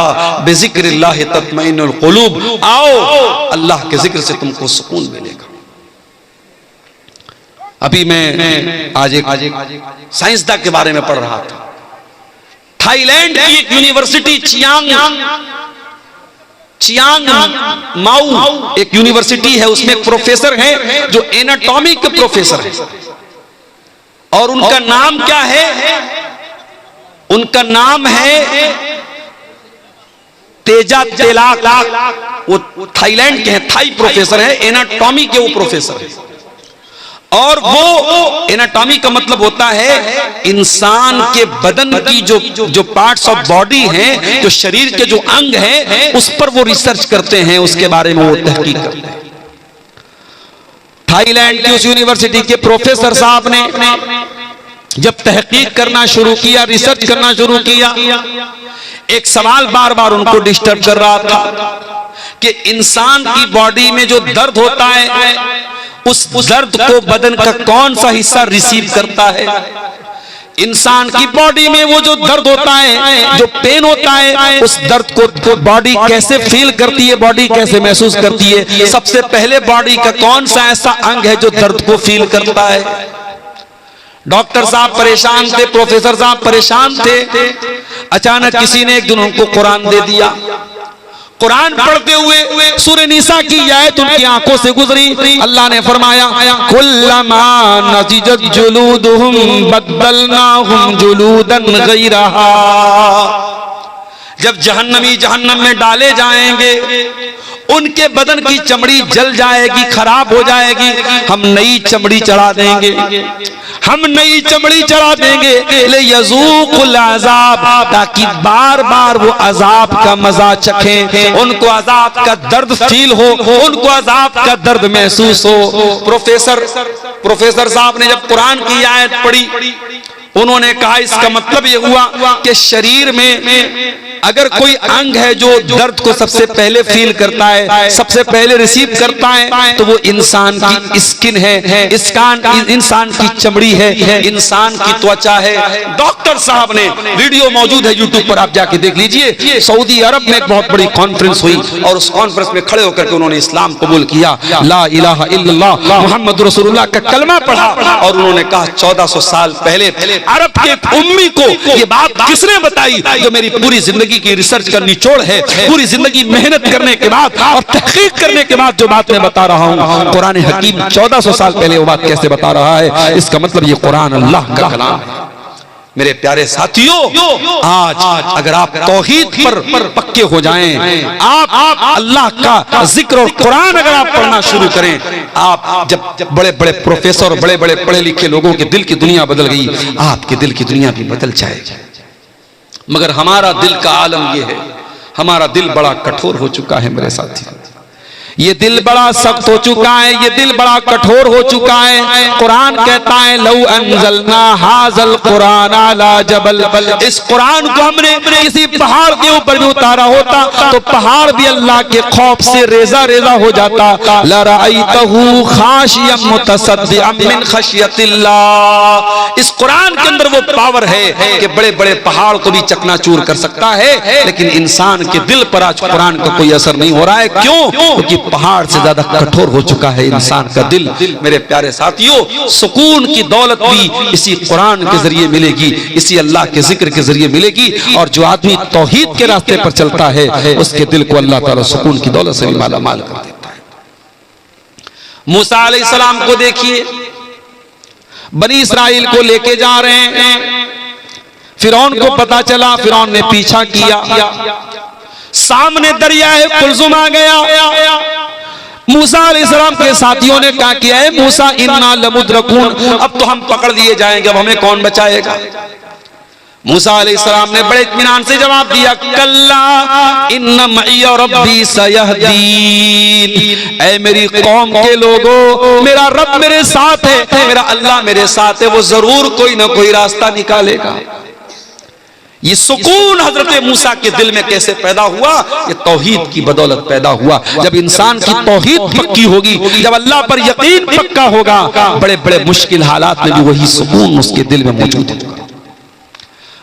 बिज़िक्रिल्लाहि तत्मइन्नुल कुलूब, आओ अल्लाह के जिक्र से तुमको सुकून मिलेगा। अभी मैं आज एक साइंसदान के बारे में पढ़ रहा था। थाईलैंड की एक यूनिवर्सिटी चियांग माऊ एक यूनिवर्सिटी है, उसमें एक प्रोफेसर है जो एनाटॉमी के प्रोफेसर है, और उनका नाम क्या है, उनका नाम है तेजा तेलाक। वो थाईलैंड के हैं, थाई प्रोफेसर है, एनाटॉमी के वो प्रोफेसर है। और वो एनाटॉमी का मतलब होता है इंसान के बदन की जो पार्ट्स ऑफ बॉडी हैं, जो शरीर के जो अंग हैं, उस पर वो रिसर्च करते हैं, उसके बारे में वो तहकीक करते हैं। थाईलैंड की उस यूनिवर्सिटी के प्रोफेसर साहब ने जब तहकीक करना शुरू किया, रिसर्च करना शुरू किया, एक सवाल बार बार उनको डिस्टर्ब कर रहा था कि इंसान की बॉडी में जो दर्द होता है उस दर्द को बदन का कौन सा हिस्सा रिसीव करता है? इंसान की बॉडी में वो जो दर्द होता है, जो पेन होता है, उस दर्द को बॉडी कैसे फील करती है, बॉडी कैसे महसूस करती है? सबसे पहले बॉडी का कौन सा ऐसा अंग है जो दर्द को फील करता है? डॉक्टर साहब परेशान थे, प्रोफेसर साहब परेशान थे। अचानक किसी ने एक दिन उनको कुरान दे दिया। कुरान पढ़ते हुए सूरह निसा की आयत उनकी आंखों से गुजरी। अल्लाह ने फरमाया, कुल्लमा नज़िजत जुलूदुहुम बद्दलनाहुम जुलूदन गैरहा। जब जहन्नमी जहन्नम में डाले जाएंगे, उनके बदन की चमड़ी जल जाएगी, खराब हो जाएगी, हम नई चमड़ी चढ़ा देंगे, हम नई चमड़ी चढ़ा देंगे। ले यज़ूक़ुल अज़ाब, ताकि बार बार वो अजाब का मजा चखें, उनको अजाब का दर्द फील हो, उनको अजाब का दर्द महसूस हो। प्रोफेसर साहब ने जब कुरान की आयत पढ़ी, उन्होंने कहा इसका मतलब ये हुआ कि शरीर में अगर कोई अंग है जो दर्द को सबसे पहले फील करता है, सबसे पहले रिसीव करता है, तो वो इंसान की स्किन है, इंसान की चमड़ी है, इंसान की त्वचा है। डॉक्टर साहब ने, वीडियो मौजूद है यूट्यूब पर, आप जाके देख लीजिए। सऊदी अरब में एक बहुत बड़ी कॉन्फ्रेंस हुई और उस कॉन्फ्रेंस में खड़े होकर के उन्होंने इस्लाम कबूल किया, ला इलाहा इल्लल्लाह मुहम्मद रसूलुल्लाह का कलमा पढ़ा। और उन्होंने कहा 1400 साल पहले अरब के एक उम्मी को ये बात किसने बताई, जो मेरी पूरी जिंदगी की रिसर्च का निचोड़ है, पूरी जिंदगी मेहनत करने के बाद और तहकीक करने के बाद जो बात मैं बता रहा हूं, कुरान हकीम 1400 साल पहले वो बात कैसे बता रहा है। इसका मतलब ये कुरान अल्लाह का कलाम है। मेरे प्यारे साथियों, आज अगर आप तौहीद पर पक्के हो जाएं, आप अल्लाह का जिक्र और कुरान अगर आप पढ़ना शुरू करें, आप जब बड़े बड़े प्रोफेसर, बड़े बड़े पढ़े लिखे लोगों के दिल की दुनिया बदल गई, आपके दिल की दुनिया भी बदल जाएगी। मगर हमारा दिल का आलम यह है, हमारा दिल बड़ा कठोर हो चुका है मेरे साथी, ये दिल बड़ा सख्त हो चुका है, ये दिल बड़ा कठोर हो चुका है। कुरान कहता है, लौ अंज़लना हाज़ल कुरान अला जबल, इस कुरान को हमने किसी पहाड़ के ऊपर भी उतारा होता तो पहाड़ भी अल्लाह के खौफ से रेजा रेजा हो जाता। लरअयतहु खाशियम मुतसद्दिअम मिन खशियतिल्लाह। इस कुरान के अंदर वो पावर है कि बड़े बड़े पहाड़ को भी चकनाचूर कर सकता है, लेकिन इंसान के दिल पर आज कुरान का कोई असर नहीं हो रहा है। क्यों? क्योंकि पहाड़ से ज्यादा कठोर हो चुका है इंसान का दिल। मेरे प्यारे साथियों, सुकून की दौलत भी इसी कुरान के जरिए मिलेगी, इसी अल्लाह के जिक्र के जरिए मिलेगी। और जो आदमी तौहीद के रास्ते पर चलता है, उसके दिल को अल्लाह ताला सुकून की दौलत से भी माला माल कर देता है। मूसा अलैहिस्सलाम को देखिए, बनी इस्राइल को लेके जा रहे हैं, फिरौन को पता चला, फिरौन ने पीछा किया, सामने दरिया है कुलजुम आ गया। मूसा अलैहिस्सलाम के साथियों ने क्या किया है, मूसा इन्ना लमुद्रकून, अब तो हम पकड़ लिए जाएंगे, अब हमें कौन बचाएगा। मूसा अलैहिस्सलाम ने बड़े इत्मीनान से जवाब दिया, कल्ला इन्ना मई रब्बी सयहदीन, ऐ मेरी कौम के लोगों, मेरा रब मेरे साथ है, मेरा अल्लाह मेरे साथ है, वो जरूर कोई ना कोई रास्ता निकालेगा। ये सुकून हजरत मूसा के दिल में कैसे पैदा हुआ? ये तौहीद की बदौलत पैदा हुआ। जब इंसान की तौहीद पक्की होगी, जब अल्लाह पर यकीन पक्का होगा, बड़े बड़े मुश्किल हालात में भी वही सुकून उसके दिल में मौजूद होगा।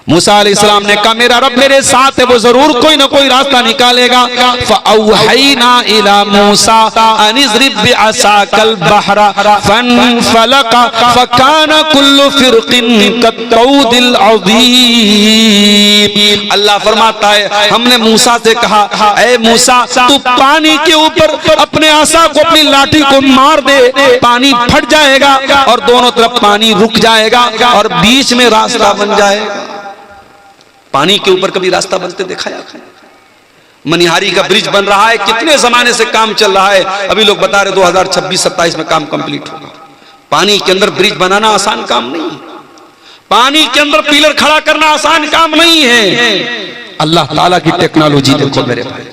मूसा अलैहिस्सलाम ने कहा, मेरा रब मेरे साथ है, वो जरूर कोई ना कोई रास्ता निकालेगा। फ़अौहैना इला मूसा अन इज़रिब बिअसाकल बहरा फनफलका फकाना कुल्लु फ़िरक़िन कत्तौदिल अज़ीम। अल्लाह फरमाता है, हमने मूसा से कहा, ऐ मूसा, तू पानी के ऊपर अपने आसा को, अपनी लाठी को मार दे, पानी फट जाएगा और दोनों तरफ पानी रुक जाएगा और बीच में रास्ता बन जाएगा। पानी के ऊपर कभी रास्ता बनते देखा है? मनिहारी का ब्रिज बन रहा है, कितने जमाने से काम चल रहा है, अभी लोग बता रहे 2026-27 में काम कंप्लीट होगा। पानी के अंदर ब्रिज बनाना आसान काम नहीं है, पानी के अंदर पिलर खड़ा करना आसान काम नहीं है। अल्लाह ताला की टेक्नोलॉजी देखो मेरे भाई,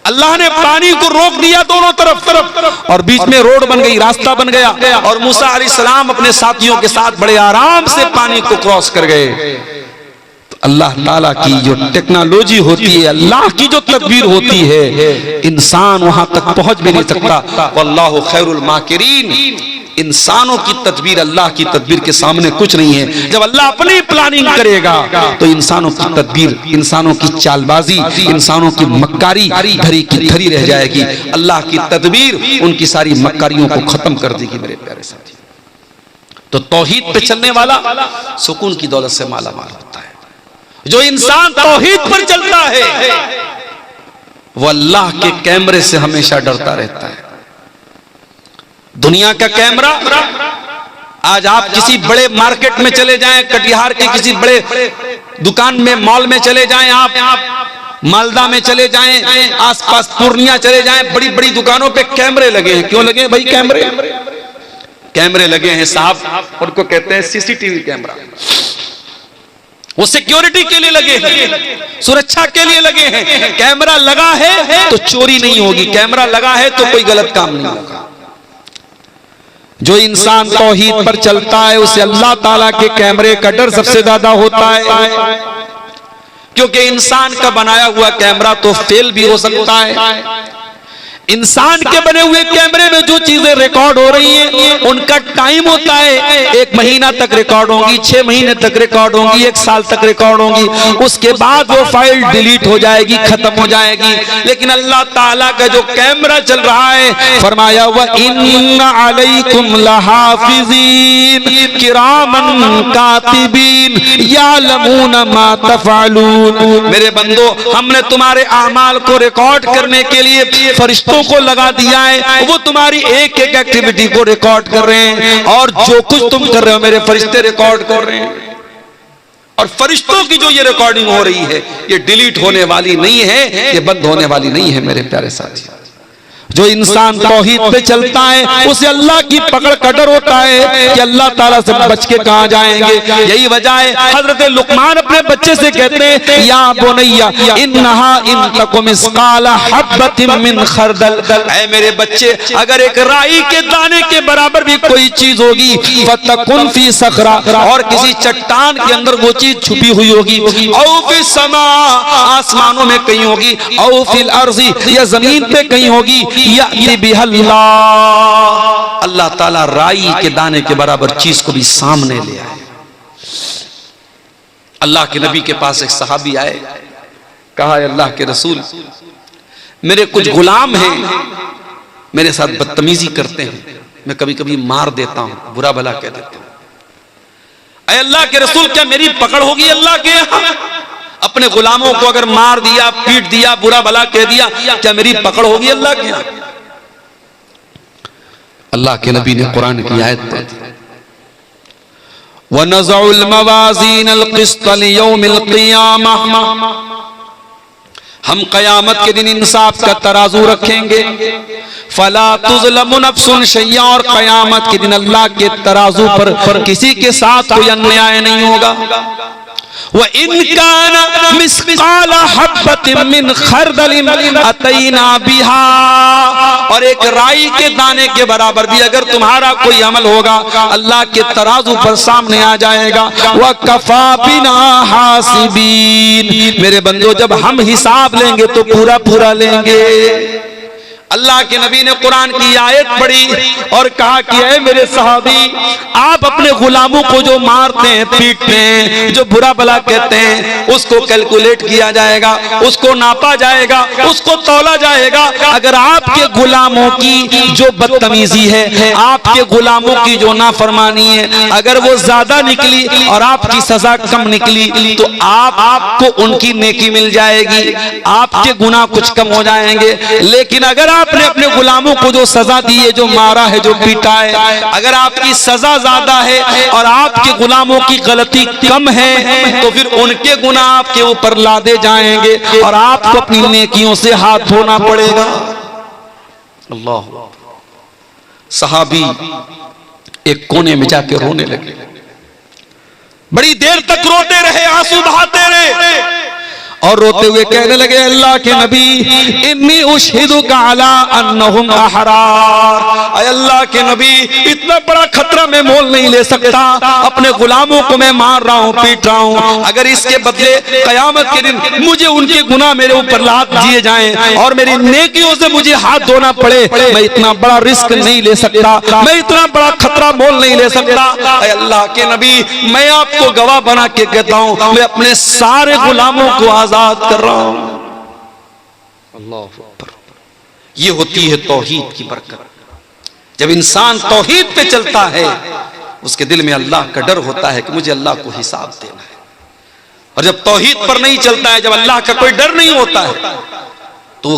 अल्लाह ने पानी को रोक दिया दोनों तरफ और बीच में रोड बन गई, रास्ता बन गया और मूसा अलैहिस्सलाम अपने साथियों के साथ बड़े आराम से पानी को क्रॉस कर गए। तो अल्लाह ताला की जो टेक्नोलॉजी होती है, अल्लाह की जो तदबीर होती है, इंसान वहां तक पहुंच भी नहीं सकता। वल्लाहु खैरुल माकिरीन। इंसानों की तदबीर अल्लाह की तदबीर के सामने कुछ नहीं है। जब अल्लाह अपनी प्लानिंग करेगा तो इंसानों की तदबीर, इंसानों की चालबाजी, इंसानों की मक्कारी धरी की धरी रह जाएगी। अल्लाह की तदबीर उनकी सारी मक्कारियों को खत्म कर देगी मेरे प्यारे साथी। तो तौहीद पे चलने वाला सुकून की दौलत से माला माल होता है। जो इंसान तौहीद पर चलता है वो अल्लाह के कैमरे से हमेशा डरता रहता है। दुनिया का कैमरा, आज आप किसी बड़े मार्केट में चले जाएं, कटिहार के किसी बड़े दुकान में, मॉल में चले जाएं, आप मालदा में चले जाएं, आसपास पूर्णिया चले जाएं, बड़ी बड़ी दुकानों पे कैमरे लगे हैं। क्यों लगे हैं भाई? कैमरे लगे हैं साहब, उनको कहते हैं सीसीटीवी कैमरा। वो सिक्योरिटी के लिए लगे हैं, सुरक्षा के लिए लगे हैं। कैमरा लगा है तो चोरी नहीं होगी, कैमरा लगा है तो कोई गलत काम नहीं होगा। जो इंसान तौहीद पर चलता है उसे अल्लाह ताला के कैमरे का डर सबसे ज्यादा होता है, क्योंकि इंसान का बनाया हुआ कैमरा तो फेल भी हो सकता है। इंसान के बने हुए कैमरे में जो चीजें रिकॉर्ड हो रही हैं उनका टाइम होता है, 1 महीना तक रिकॉर्ड होंगी, 6 महीने तक रिकॉर्ड होंगी, 1 साल तक रिकॉर्ड होंगी, उसके बाद वो फाइल डिलीट हो जाएगी, खत्म हो जाएगी। लेकिन अल्लाह ताला का जो कैमरा चल रहा है, फरमाया हुआ इन्ना अलैकुम लहाफिज़ीन किरामन कातिबीन यालमून मा तफअलून। मेरे बंदो, हमने तुम्हारे अमाल को रिकॉर्ड करने के लिए फरिश्तों को लगा दिया है, वो तुम्हारी एक एक एक्टिविटी को रिकॉर्ड कर रहे हैं, और जो कुछ तुम कर रहे हो मेरे फरिश्ते रिकॉर्ड कर रहे हैं। और फरिश्तों की जो ये रिकॉर्डिंग हो रही है ये डिलीट होने वाली नहीं है, ये बंद होने वाली नहीं है मेरे प्यारे साथी। जो इंसान तौहीद पे चलता है उसे अल्लाह की पकड़ का डर होता है कि अल्लाह ताला से बच के कहां जाएंगे। यही वजह है हजरत लुकमान अपने बच्चे से कहते हैं, या बुनैया इन्नहा इन तकुम मिस्काला हब्बतिन मिन खरदल। ऐ मेरे बच्चे, अगर एक राई के दाने के बराबर भी कोई चीज होगी, फतकुन फी सखरा, और किसी चट्टान के अंदर वो चीज छुपी हुई होगी, औ फी समा, आसमानों में कहीं होगी, औ फिल अर्ज़ी, या जमीन पे कहीं होगी, अल्लाह ताला राई के दाने के बराबर चीज को भी सामने ले आए। अल्लाह के नबी के पास एक सहाबी आए, कहा अल्लाह के रसूल, मेरे कुछ गुलाम हैं, मेरे साथ बदतमीजी करते हैं, मैं कभी कभी मार देता हूं, बुरा भला कह देता हूं। ऐ अल्लाह के रसूल, क्या मेरी पकड़ होगी अल्लाह के यहां? अपने गुलामों को अगर मार दिया, पीट दिया, बुरा भला कह दिया, क्या मेरी पकड़ होगी अल्लाह के यहां? अल्लाह के नबी ने कुरान की आयत पढ़ी, वनज़उल मवाज़ीनल क़िस्त लियौमिल क़ियामह, हम क़यामत के दिन इंसाफ का तराजू रखेंगे, फला तुज़लमु नफ्सुन शैया, और क़यामत के दिन अल्लाह के तराजू पर किसी के साथ कोई अन्याय नहीं होगा। व इनकाना मिस्काला हब्बतिन मिन खरदलिन अतैना बिहा, और एक राई के दाने के बराबर भी अगर तुम्हारा कोई अमल होगा अल्लाह के तराजू पर सामने आ जाएगा। व कफा बिना हासिबीन, मेरे बंदो, जब हम हिसाब लेंगे तो पूरा पूरा लेंगे। अल्लाह के नबी ने कुरान की आयत पढ़ी और कहा कि ऐ मेरे सहाबी, आप अपने गुलामों को जो मारते हैं, पीटते हैं, जो बुरा भला कहते हैं, उसको कैलकुलेट किया जाएगा, उसको नापा जाएगा, उसको तौला जाएगा। अगर आपके गुलामों की जो बदतमीजी है, आपके गुलामों की जो नाफरमानी है, अगर वो ज्यादा निकली और आपकी सजा कम निकली तो आपको उनकी नेकी मिल जाएगी, आपके गुनाह कुछ कम हो जाएंगे। लेकिन अगर आपने अपने गुलामों को जो सजा दी है, जो मारा है, जो पीटा है, अगर आपकी सजा ज्यादा है और आपके गुलामों की गलती कम है तो फिर उनके गुनाह आपके ऊपर लादे जाएंगे और आपको अपनी नेकियों से हाथ धोना पड़ेगा। अल्लाह। सहाबी एक कोने में जाके रोने लगे, बड़ी देर तक रोते रहे, आंसू बहाते रहे, और रोते हुए कहने लगे, अल्लाह के नबी, इन्नी उशहिदुका अला अन्नहुम अहरार। अल्लाह के नबी, इतना बड़ा खतरा मैं मोल नहीं ले सकता। अपने गुलामों को मैं मार रहा हूँ, पीट रहा हूँ, अगर इसके बदले कयामत के दिन मुझे उनके गुनाह मेरे ऊपर लाद दिए जाएं और मेरी नेकियों से मुझे हाथ धोना पड़े, मैं इतना बड़ा रिस्क नहीं ले सकता, मैं इतना बड़ा खतरा मोल नहीं ले सकता। अल्लाह के नबी, मैं आपको गवाह बना के कहता हूँ, मैं अपने सारे गुलामों को आजाद कर रहा हूं। अल्लाह अकबर। ये होती है तौहीद की बरकत। जब इंसान तौहीद पे चलता है, उसके दिल में अल्लाह का डर होता है कि मुझे अल्लाह को हिसाब देना है। और जब तौहीद पर नहीं चलता है, जब अल्लाह का कोई डर नहीं होता है, तो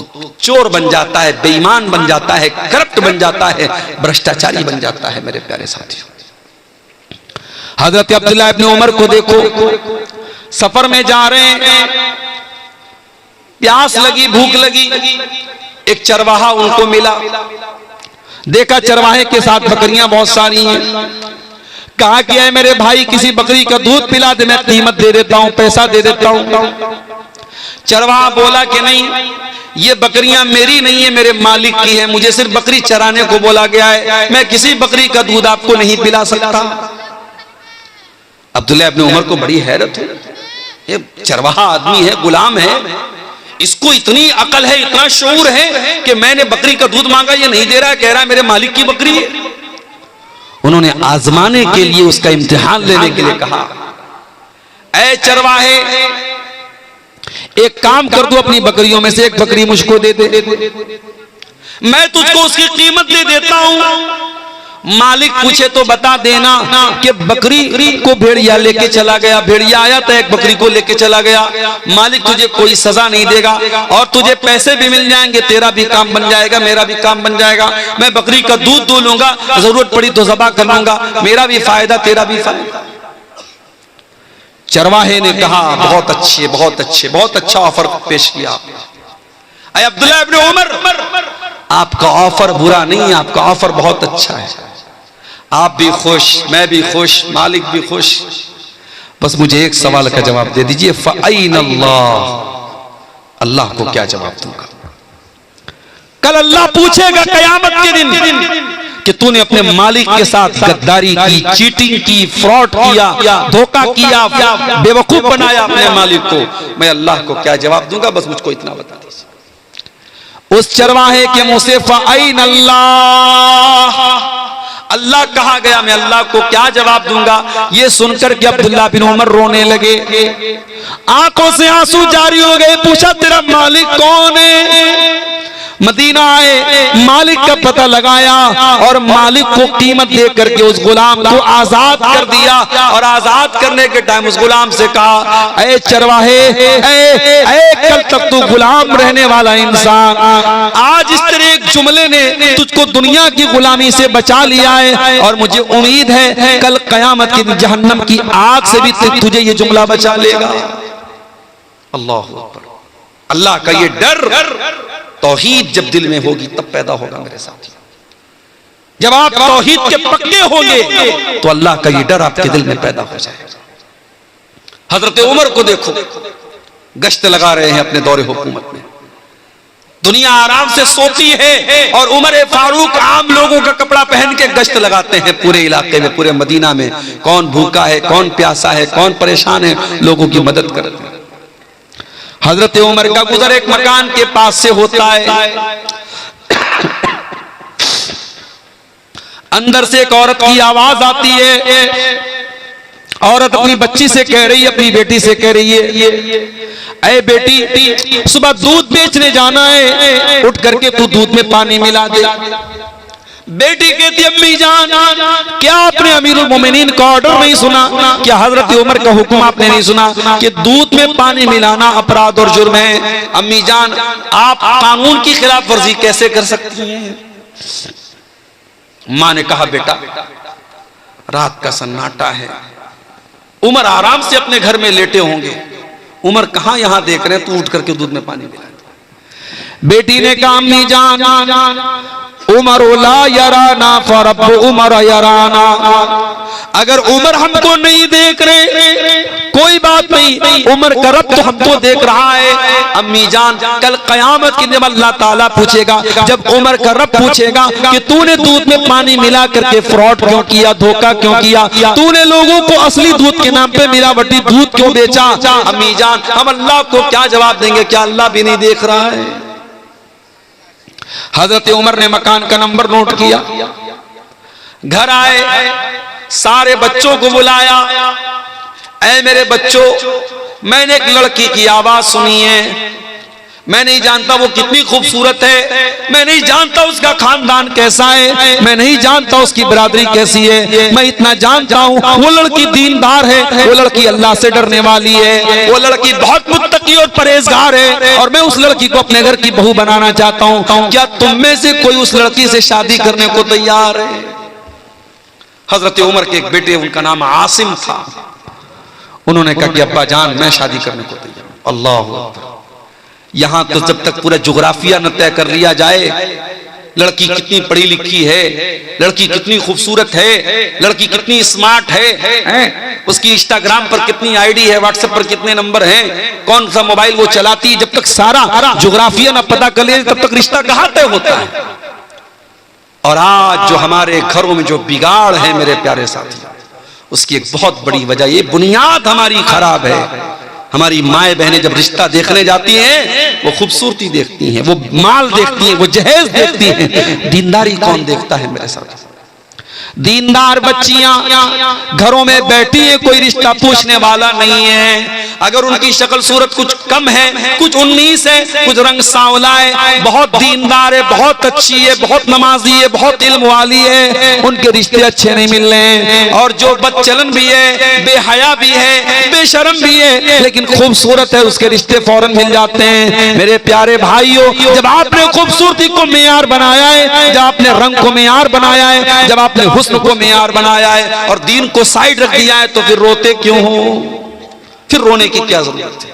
चोर बन जाता है, बेईमान बन जाता है, करप्ट बन जाता है, भ्रष्टाचारी बन जाता है। मेरे प्यारे साथियों, हजरत अब्दुल्लाह इब्न उमर को देखो, सफर में जा रहे हैं, प्यास लगी, भूख लगी, एक चरवाहा उनको मिला। देखा चरवाहे के साथ बकरियां बहुत सारी हैं। कहा कि है मेरे भाई, किसी बकरी का दूध पिला दे, मैं कीमत दे देता हूं, पैसा दे देता हूं। चरवाहा बोला कि नहीं, ये बकरियां मेरी नहीं है, मेरे मालिक की है, मुझे सिर्फ बकरी चराने को बोला गया है, मैं किसी बकरी का दूध आपको नहीं पिला सकता। अब्दुल्लाह इब्न उमर को बड़ी हैरत है, ये चरवाहा आदमी है, गुलाम है, इसको इतनी अकल है, इतना शऊर है कि मैंने बकरी का दूध मांगा, ये नहीं दे रहा, कह रहा है मेरे मालिक की बकरी है। उन्होंने आजमाने के लिए, उसका इम्तिहान लेने के लिए कहा, ऐ चरवाहे, एक काम कर दो, अपनी बकरियों में से एक बकरी मुझको दे दे, मैं तुझको उसकी कीमत दे देता हूं। मालिक पूछे तो बता देना कि बकरी को भेड़िया लेके चला गया, भेड़िया आया तो एक बकरी को लेके चला गया। मालिक तुझे कोई सजा नहीं देगा और तुझे पैसे भी मिल जाएंगे, तेरा भी काम बन जाएगा, मेरा भी काम बन जाएगा। मैं बकरी का दूध दूह लूंगा, जरूरत पड़ी तो ज़बा कर लूंगा, मेरा भी फायदा, तेरा भी फायदा। चरवाहे ने कहा, बहुत अच्छे, बहुत अच्छे, बहुत अच्छा ऑफर पेश किया। अब्दुल्लाह इब्न उमर, आपका ऑफर बुरा नहीं, आपका ऑफर बहुत अच्छा है, आप भी खुश, मैं भी खुश, मालिक भी खुश। बस मुझे एक सवाल का जवाब दे दीजिए, फ़अैन अल्लाह, अल्लाह को क्या जवाब दूंगा? कल अल्लाह पूछेगा कयामत के दिन कि तूने अपने मालिक के साथ गद्दारी की, चीटिंग की, फ्रॉड किया, धोखा किया, बेवकूफ बनाया अपने मालिक को, मैं अल्लाह को क्या जवाब दूंगा? बस मुझको इतना बता दीजिए। उस चरवाहे के मुंह से फ़अैन अल्लाह, अल्लाह कहा गया, मैं अल्लाह को क्या जवाब दूंगा? ये सुनकर के अब्दुल्लाह बिन उमर रोने लगे, आंखों से आंसू जारी हो गए। पूछा तेरा मालिक कौन है? मदीना आए, मालिक का पता लगाया और मालिक को कीमत दे करके उस गुलाम को आजाद कर दिया। और आजाद करने के टाइम उस गुलाम से कहा, ऐ चरवाहे, ऐ कल तक तू गुलाम रहने वाला इंसान, आज इस तरह एक जुमले ने तुझको दुनिया की गुलामी से बचा लिया है और मुझे उम्मीद है कल कयामत की जहन्नम की आग से भी तुझे ये जुमला बचा लेगा। अल्लाह अकबर। अल्लाह का ये डर, तौहीद जब दिल में होगी तब पैदा होगा मेरे साथी। जब आप तौहीद के पक्के होंगे तो अल्लाह का ये डर आपके दिल में पैदा हो जाएगा। हजरत उमर को देखो, गश्त लगा रहे हैं अपने दौरे हुकूमत में, दुनिया आराम से सोती है और उमर फारूक आम लोगों का कपड़ा पहन के गश्त लगाते हैं पूरे इलाके में, पूरे मदीना में। कौन भूखा है, कौन प्यासा है, कौन परेशान है, लोगों की मदद करते हैं। हजरत उमर का गुजर एक मकान के पास से होता है, अंदर से एक औरत की आवाज आती है। औरत अपनी बच्ची से कह रही है, अपनी बेटी से कह रही है, ऐ बेटी, सुबह दूध बेचने जाना है, उठ करके तू दूध में पानी मिला दे। बेटी कहती, अम्मी जान, क्या आपने अमीरुल मोमिनीन का ऑर्डर नहीं सुना? क्या हजरत उमर का हुक्म आपने नहीं सुना कि दूध में पानी मिलाना अपराध और जुर्म है? अम्मी जान, आप कानून की खिलाफ वर्जी कैसे कर सकती हैं? मां ने कहा, बेटा, रात का सन्नाटा है, उमर आराम से अपने घर में लेटे होंगे, उमर कहां यहां देख रहे हैं, तू उठ करके दूध में पानी मिला। बेटी ने कहा, अम्मी जान, उमर ला यराना फरब उमर यराना। अगर उमर हमको नहीं देख रहे कोई बात नहीं, उमर का रब तो हमको देख रहा है। अम्मी जान, कल कयामत के दिन अल्लाह ताला पूछेगा, जब उमर का रब पूछेगा कि तूने दूध में पानी मिला करके फ्रॉड क्यों किया, धोखा क्यों किया, तूने लोगों को असली दूध के नाम पे मिलावटी दूध क्यों बेचा। अम्मी जान, हम अल्लाह को क्या जवाब देंगे? क्या अल्लाह भी नहीं देख रहा है? हजरत उमर ने मकान का नंबर नोट किया, घर आए, सारे बच्चों को बुलाया। ऐ मेरे बच्चों, मैंने एक लड़की की आवाज सुनी है, मैं नहीं जानता वो कितनी खूबसूरत है, मैं नहीं जानता उसका खानदान कैसा है, मैं नहीं जानता उसकी बिरादरी कैसी है, मैं इतना जानता हूँ वो लड़की दीनदार है, वो लड़की अल्लाह से डरने वाली है, वो लड़की बहुत मुत्तकी और परहेजगार है, और मैं उस लड़की को अपने घर की बहू बनाना चाहता हूँ। क्या तुम में से कोई उस लड़की से शादी करने को तैयार है? हजरत उमर के एक बेटे, उनका नाम आसिम था, उन्होंने कहा कि अब्बा जान, मैं शादी करने को तैयार हूं। अल्लाह, यहां तो जब तक पूरा जोग्राफिया न तय कर लिया जाए, लड़की कितनी पढ़ी लिखी है, लड़की कितनी खूबसूरत है, लड़की कितनी स्मार्ट है, उसकी इंस्टाग्राम पर कितनी आईडी है, व्हाट्सएप पर कितने नंबर हैं, कौन सा मोबाइल वो चलाती है, जब तक सारा जोग्राफिया न पता कर लिया तब तक रिश्ता कहां तय होता है। और आज जो हमारे घरों में जो बिगाड़ है मेरे प्यारे साथी, उसकी एक बहुत बड़ी वजह, ये बुनियाद हमारी खराब है। हमारी माए बहनें जब रिश्ता देखने जाती हैं, वो खूबसूरती देखती हैं, वो माल देखती हैं, वो जहेज देखती हैं, दीनदारी कौन देखता है मेरे साथ? दीनदार बच्चियां घरों में बैठी है, कोई रिश्ता पूछने वाला नहीं है। अगर उनकी शक्ल सूरत कुछ कम है, कुछ 19 है, कुछ रंग सांवला है, बहुत दीनदार है, बहुत अच्छी है, बहुत नमाजी है, बहुत इल्म वाली है, उनके रिश्ते अच्छे नहीं मिल रहे हैं। और जो बदचलन भी है, बेहया भी है, बेशरम भी है, लेकिन खूबसूरत है, उसके रिश्ते फौरन मिल जाते हैं। मेरे प्यारे भाइयों, जब आपने खूबसूरती को मेयार बनाया है, जब आपने रंग को मेयार बनाया है, जब आपने हुस्न को मेयार बनाया है और दीन को साइड रख दिया है, तो फिर रोते क्यों हो? फिर रोने की क्या जरूरत है?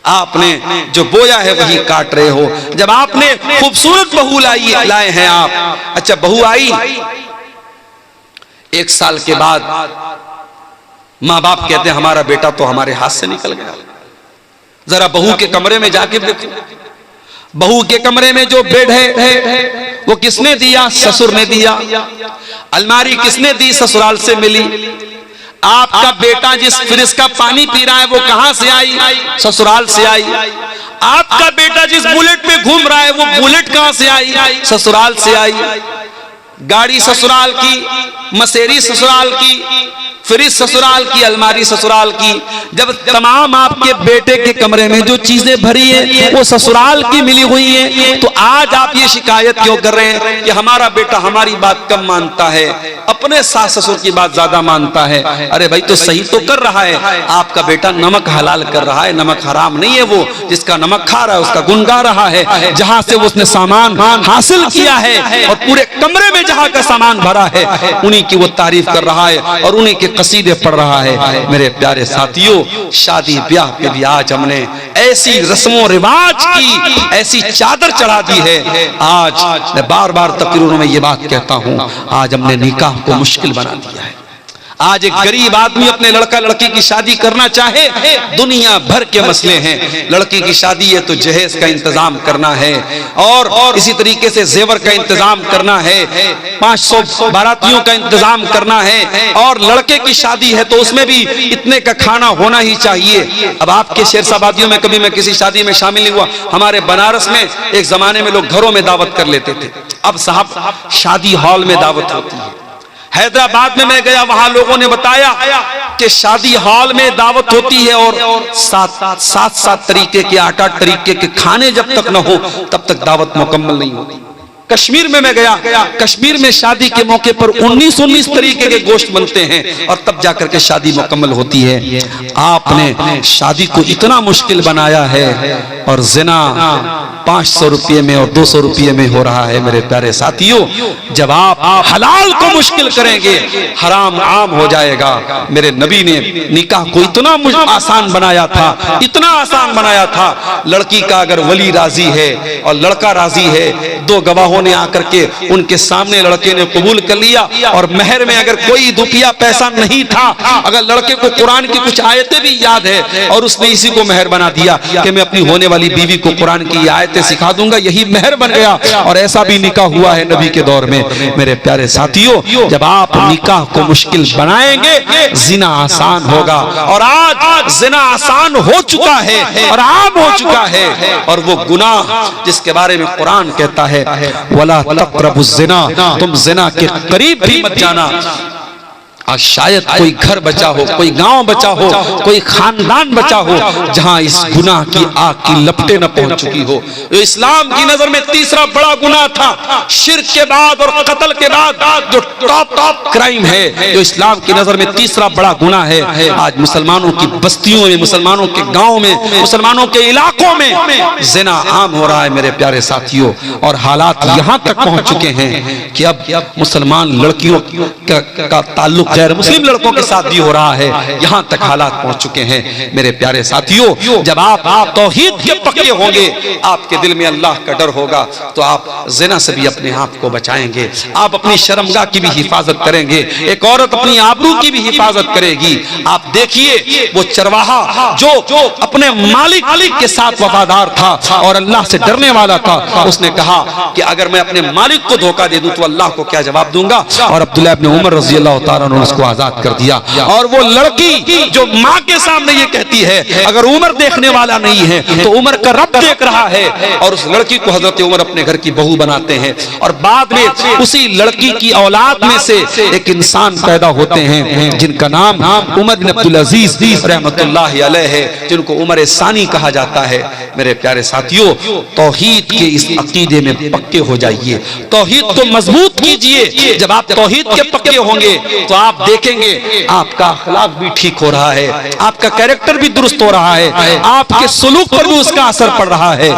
आपने जो बोया है वही काट रहे हो। जब आपने खूबसूरत बहू लाए हैं आप, अच्छा बहू आई, 1 साल के बाद माँ बाप कहते हैं हमारा बेटा तो हमारे हाथ से निकल गया। जरा बहू के कमरे में जाके देखो, बहू के कमरे में जो बेड है वो किसने दिया? ससुर ने दिया। अलमारी किसने दी? ससुराल से मिली। आपका बेटा जिस फ्रिज का पानी पी रहा है वो कहां से आई? ससुराल से आई। आपका बेटा जिस बुलेट पे घूम रहा है वो बुलेट कहां से आई? ससुराल से आई। गाड़ी ससुराल की, मसेरी ससुराल की, फ्रिज ससुराल की, अलमारी ससुराल की। जब तमाम आपके बेटे के कमरे में जो चीजें भरी है वो ससुराल की मिली हुई है, तो आज आप ये शिकायत क्यों कर रहे हैं कि हमारा बेटा हमारी बात कम मानता है, अपने सास ससुर की बात ज्यादा मानता है? अरे भाई, तो सही तो कर रहा है। आपका बेटा नमक हलाल कर रहा है, नमक हराम नहीं है। वो जिसका नमक खा रहा है उसका गुण गा रहा है, जहां से उसने सामान हासिल किया है और पूरे कमरे में जहां का सामान भरा है उन्हीं की वो तारीफ कर रहा है और उन्हीं के कसीदे पढ़ रहा है। मेरे प्यारे साथियों, शादी ब्याह पे भी आज हमने ऐसी रस्मों रिवाज की ऐसी चादर चढ़ा दी है। आज मैं बार बार तकरीरों में ये बात कहता हूं, आज हमने निकाह को मुश्किल बना दिया है। आज एक गरीब आदमी अपने लड़का लड़की की शादी करना चाहे, दुनिया भर के मसले हैं। लड़की की शादी है तो जहेज का इंतजाम करना है और इसी तरीके से जेवर का इंतजाम करना है, 500 बारातियों का इंतजाम करना है। और लड़के की शादी है तो उसमें भी इतने का खाना होना ही चाहिए। अब आपके शेरशाबादियों में कभी मैं किसी शादी में शामिल नहीं हुआ। हमारे बनारस में एक जमाने में लोग घरों में दावत कर लेते थे, अब साहब शादी हॉल में दावत होती है। हैदराबाद में मैं गया, वहां लोगों ने बताया कि शादी हॉल में दावत होती है और सात तरीके के 8 तरीके के खाने जब तक न हो तब तक दावत मुकम्मल नहीं होती। कश्मीर में मैं गया, कश्मीर में शादी के मौके पर 19 तरीके के गोश्त बनते हैं और तब जाकर के शादी मुकम्मल होती है। आपने शादी को इतना मुश्किल बनाया है और जिना 500 रुपये में और 200 रुपये में हो रहा है। मेरे प्यारे साथियों, जब आप हलाल को मुश्किल करेंगे हराम आम हो जाएगा। मेरे नबी ने निकाह को इतना आसान बनाया था, इतना आसान बनाया था। लड़की का अगर वली राजी है और लड़का राजी है, 2 गवाहों ने आकर के उनके सामने लड़के ने कबूल कर लिया, और महर में अगर कोई रुपया पैसा नहीं था, अगर लड़के को कुरान की कुछ आयतें भी याद है और उसने इसी को महर बना दिया कि मैं अपनी होने वाली बीवी को कुरान की आयतें सिखा दूंगा, यही महर बन गया। और ऐसा भी निकाह हुआ है नबी के दौर में। मेरे प्यारे साथियों, जब आप निकाह को मुश्किल बनाएंगे, जिना आसान होगा। और आज जिना आसान हो चुका है और आम हो चुका है, और वो गुनाह जिसके बारे में कुरान कहता है वला तक़रबुज़ ज़िना, तुम जिना के करीब भी मत जाना। आज शायद कोई घर बचा हो, कोई गांव बचा हो, कोई खानदान बचा हो जहां इस गुनाह की आग की लपटें न पहुंच चुकी हो। तो इस्लाम की नजर में तीसरा बड़ा गुनाह था, शिर्क के बाद और कत्ल के बाद जो टॉप क्राइम है, जो इस्लाम की नजर में तीसरा बड़ा गुनाह है। आज मुसलमानों की बस्तियों में, मुसलमानों के गाँव में, मुसलमानों के इलाकों में जिना आम हो रहा है मेरे प्यारे साथियों। और हालात यहां तक पहुंच चुके हैं कि अब मुसलमान लड़कियों का ताल्लुक गैर मुस्लिम लड़कों के साथ भी हो रहा है। यहां तक हालात पहुंच चुके हैं मेरे प्यारे साथियों। जब आप तौहीद के पक्के होंगे, आपके दिल में अल्लाह का डर होगा, तो आप ज़िना से भी अपने आप को बचाएंगे, आप अपनी शर्मगाह की भी हिफाजत करेंगे, एक औरत अपनी आबरू की भी हिफाजत करेगी। आप देखिए वो चरवाहा जो अपने मालिक के साथ वफादार था और अल्लाह से डरने वाला था, उसने कहा कि अगर मैं अपने मालिक को धोखा दे दूं तो अल्लाह को क्या जवाब दूंगा। और अब्दुल्लाह इब्न उमर रज़ी अल्लाह तआला अन्हु उसको आजाद कर दिया। और वो लड़की जो माँ के सामने ये कहती है अगर उमर देखने वाला नहीं है तो उमर का रब देख रहा है, और उस लड़की को हजरत उमर अपने घर की बहू बनाते हैं। और बाद में उसी लड़की की औलाद में से एक इंसान पैदा होते हैं जिनका नाम उमर बिन अब्दुल अजीज रहमतुल्लाहि अलैह है, जिनको उमर सानी कहा जाता है। मेरे प्यारे साथियों, तौहीद के इस अकीदे में पक्के हो जाइए, तौहीद को मजबूत कीजिए। जब आप तौहीद के पक्के होंगे तो आप देखेंगे आपका अखलाक भी ठीक हो रहा है, आपका कैरेक्टर भी दुरुस्त हो रहा है, आपके सुलूक पर भी उसका असर पड़ रहा है।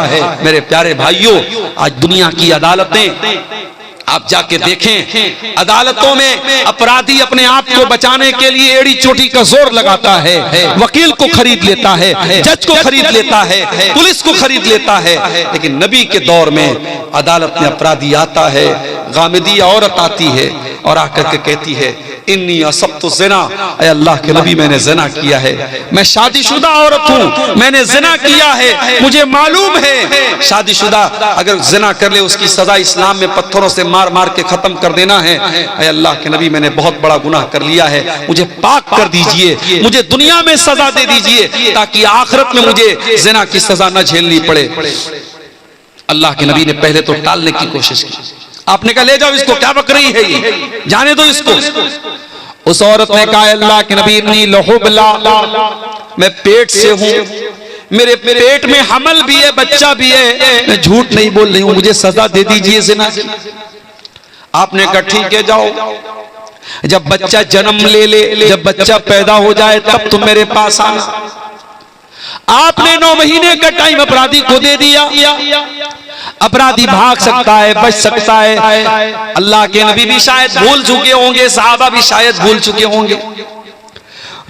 मेरे प्यारे भाइयों, आज दुनिया की अदालतें आप जाके देखें, अदालतों में अपराधी अपने आप को बचाने के लिए एड़ी चोटी का जोर लगाता है, वकील को खरीद लेता है, जज को खरीद लेता है, पुलिस को खरीद लेता है। लेकिन नबी के दौर में अदालत में अपराधी आता है, गामिदी औरत आती है और आकर के कहती है इन्नी असब्तु ज़िना, ऐ अल्लाह के नबी मैंने ज़िना किया है, मैं शादीशुदा औरत हूँ, मैंने ज़िना किया है, मुझे मालूम है शादीशुदा अगर ज़िना कर ले उसकी सजा इस्लाम में पत्थरों से मार मार के खत्म कर देना है। ऐ अल्लाह के नबी मैंने बहुत बड़ा गुनाह कर लिया है, मुझे पाक कर दीजिए, मुझे दुनिया में सजा दे दीजिए ताकि आखिरत में मुझे ज़िना की सजा न झेलनी पड़े। अल्लाह के नबी ने पहले तो टालने की कोशिश की, आपने कहा ले जाओ इसको, क्या बक रही है ये, जाने दो इसको। उस औरत ने कहा अल्लाह के नबी नी लहुबला, मैं पेट से हूं, मेरे पेट में हमल भी है, बच्चा भी है, मैं झूठ नहीं बोल रही हूं, मुझे सजा दे दीजिए ज़िना की। आपने कहा ठीक है जाओ, जब बच्चा जन्म ले, जब बच्चा पैदा हो जाए तब तुम मेरे पास आना। आपने 9 महीने का टाइम अपराधी को दे दिया। अपराधी भाग सकता है, बच सकता है। अल्लाह के नबी भी शायद भूल चुके होंगे, सहाबा भी शायद भूल चुके होंगे।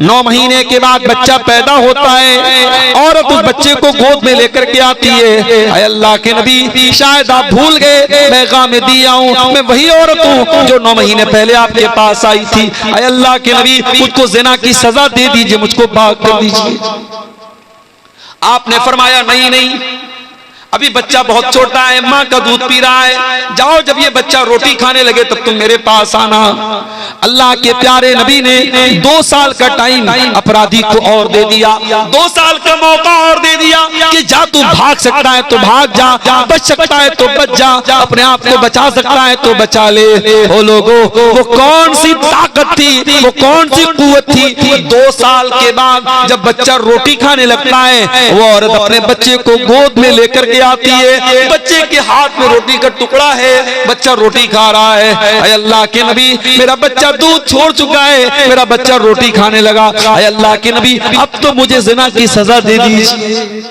9 महीने के बाद बच्चा पैदा होता है, औरत उस बच्चे को गोद में लेकर के आती है। अल्लाह के नबी शायद आप भूल गए, मैं गामिदी हूं, मैं वही औरत हूं जो 9 महीने पहले आपके पास आई थी। अल्लाह के नबी मुझको ज़िना की सजा दे दीजिए, मुझको पाक कर दीजिए। आपने फरमाया नहीं, अभी बच्चा बहुत छोटा है, माँ का दूध पी रहा है, जाओ जब ये बच्चा रोटी खाने लगे तब तुम मेरे पास आना। अल्लाह के प्यारे नबी ने 2 साल का टाइम अपराधी को और दे दिया, 2 साल का मौका और दे दिया कि जा तू भाग सकता है तो भाग जा, बच सकता है तो बच जा, अपने आप को बचा सकता है तो बचा ले। ओ लोगों, वो कौन सी ताकत थी, वो कौन सी कुव्वत थी। 2 साल के बाद जब बच्चा रोटी खाने लगता है, वो औरत अपने बच्चे को गोद में लेकर के आती है, बच्चे के हाथ में रोटी का टुकड़ा है, बच्चा रोटी खा रहा है। ऐ अल्लाह के नबी, मेरा बच्चा दूध छोड़ चुका है, मेरा बच्चा रोटी खाने लगा। ऐ अल्लाह के नबी, अब तो मुझे ज़िना की सजा दे दीजिए।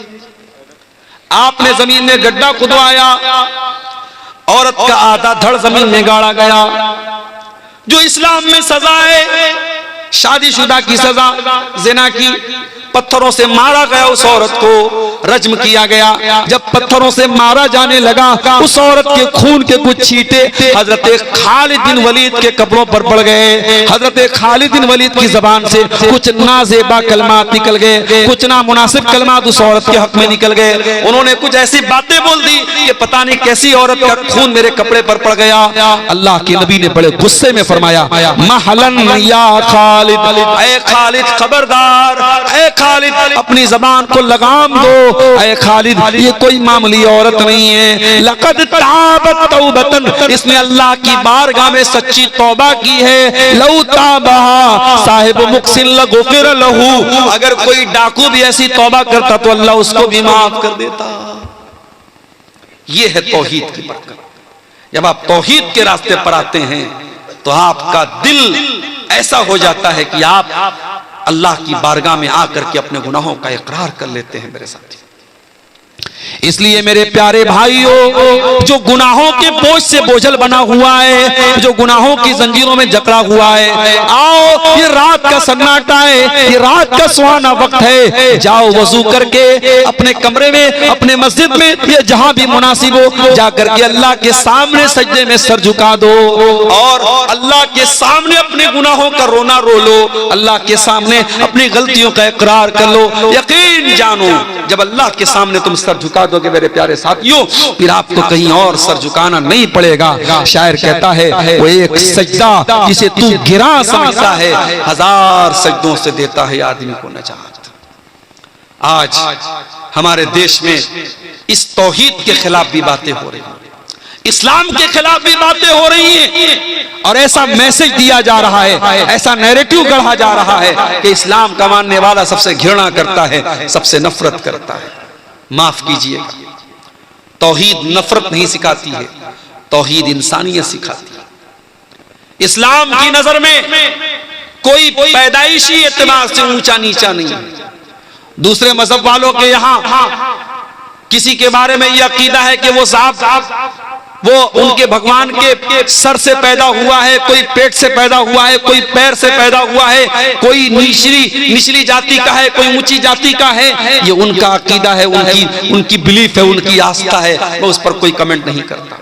आपने जमीन में गड्ढा खुदवाया, औरत का आधा धड़ जमीन में गाड़ा गया। जो इस्लाम में सजा है शादीशुदा की सजा ज़िना की, पत्थरों से मारा गया, उस औरत को रज्म किया गया। जब पत्थरों से मारा जाने लगा, उस औरत के खून के कुछ छींटे हजरत खालिद बिन वलीद के कपड़ों पर पड़ गए। हजरत खालिद बिन वलीद की जबान से कुछ नाजेबा कलमात निकल गए, कुछ नामुनासिब कलमात उस औरत के हक में निकल गए। उन्होंने कुछ ऐसी बातें बोल दी कि पता नहीं कैसी औरत का खून मेरे कपड़े पर पड़ गया। अल्लाह के नबी ने बड़े गुस्से में फरमाया, महलन या खालिद, ऐ खालिद खबरदार, ऐ खालिद अपनी जबान को लगाम दो, ऐ खालिद ये कोई मामूली औरत नहीं है। लक़द ताबत तौबतन, इसने अल्लाह की बारगाह में सच्ची तौबा की है। लौ ताबहा साहिब मुक्सिन लगुफिर लहू, अगर कोई डाकू भी ऐसी तौबा करता तो अल्लाह उसको भी माफ कर देता। ये है तौहीद की बरकत। जब आप तौहीद के रास्ते पर आते हैं तो आपका दिल ऐसा हो जाता है कि आप अल्लाह की बारगाह में आकर के अपने गुनाहों का इकरार कर लेते हैं मेरे साथी। इसलिए मेरे प्यारे भाइयों, जो गुनाहों के बोझ से बोझल बना हुआ है, जो गुनाहों की जंजीरों में जकड़ा हुआ है, आओ ये रात का सन्नाटा है, ये रात का सुहाना वक्त है, जाओ वजू करके अपने कमरे में, अपने मस्जिद में, ये जहां भी मुनासिब हो जा करके अल्लाह के सामने सजदे में सर झुका दो और अल्लाह के सामने अपने गुनाहों का रोना रो लो, अल्लाह के सामने अपनी गलतियों का इकरार कर लो। यकीन जानो जब अल्लाह के सामने तुम सर झुका दोगे मेरे प्यारे साथियों, फिर आपको कहीं और सर झुकाना नहीं पड़ेगा। शायर कहता है, वो एक सजदा जिसे तू गिरा समझता है, 1000 सजदों से देता है आदमी को नजात। आज हमारे देश में इस तौहीद के खिलाफ भी बातें हो रही हैं, इस्लाम के खिलाफ भी बातें हो रही हैं और ऐसा मैसेज दिया जा रहा है, ऐसा नैरेटिव गढ़ा जा रहा है कि इस्लाम का मानने वाला सबसे घृणा करता है, सबसे नफरत करता है। माफ कीजिएगा, तौहीद नफरत नहीं सिखाती है, तौहीद इंसानियत सिखाती है। इस्लाम की नजर में कोई पैदाइशी एतबार से ऊंचा नीचा नहीं है। दूसरे मजहब वालों के यहां किसी के बारे में यह अकीदा है कि वो साहब वो उनके भगवान के सर से पैदा हुआ है, कोई पेट से पैदा हुआ है, कोई पैर से पैदा हुआ है, कोई निचली जाति का है, कोई ऊंची जाति का है। ये उनका अकीदा है, उनकी बिलीफ है, उनकी आस्था है, मैं उस पर कोई कमेंट नहीं करता।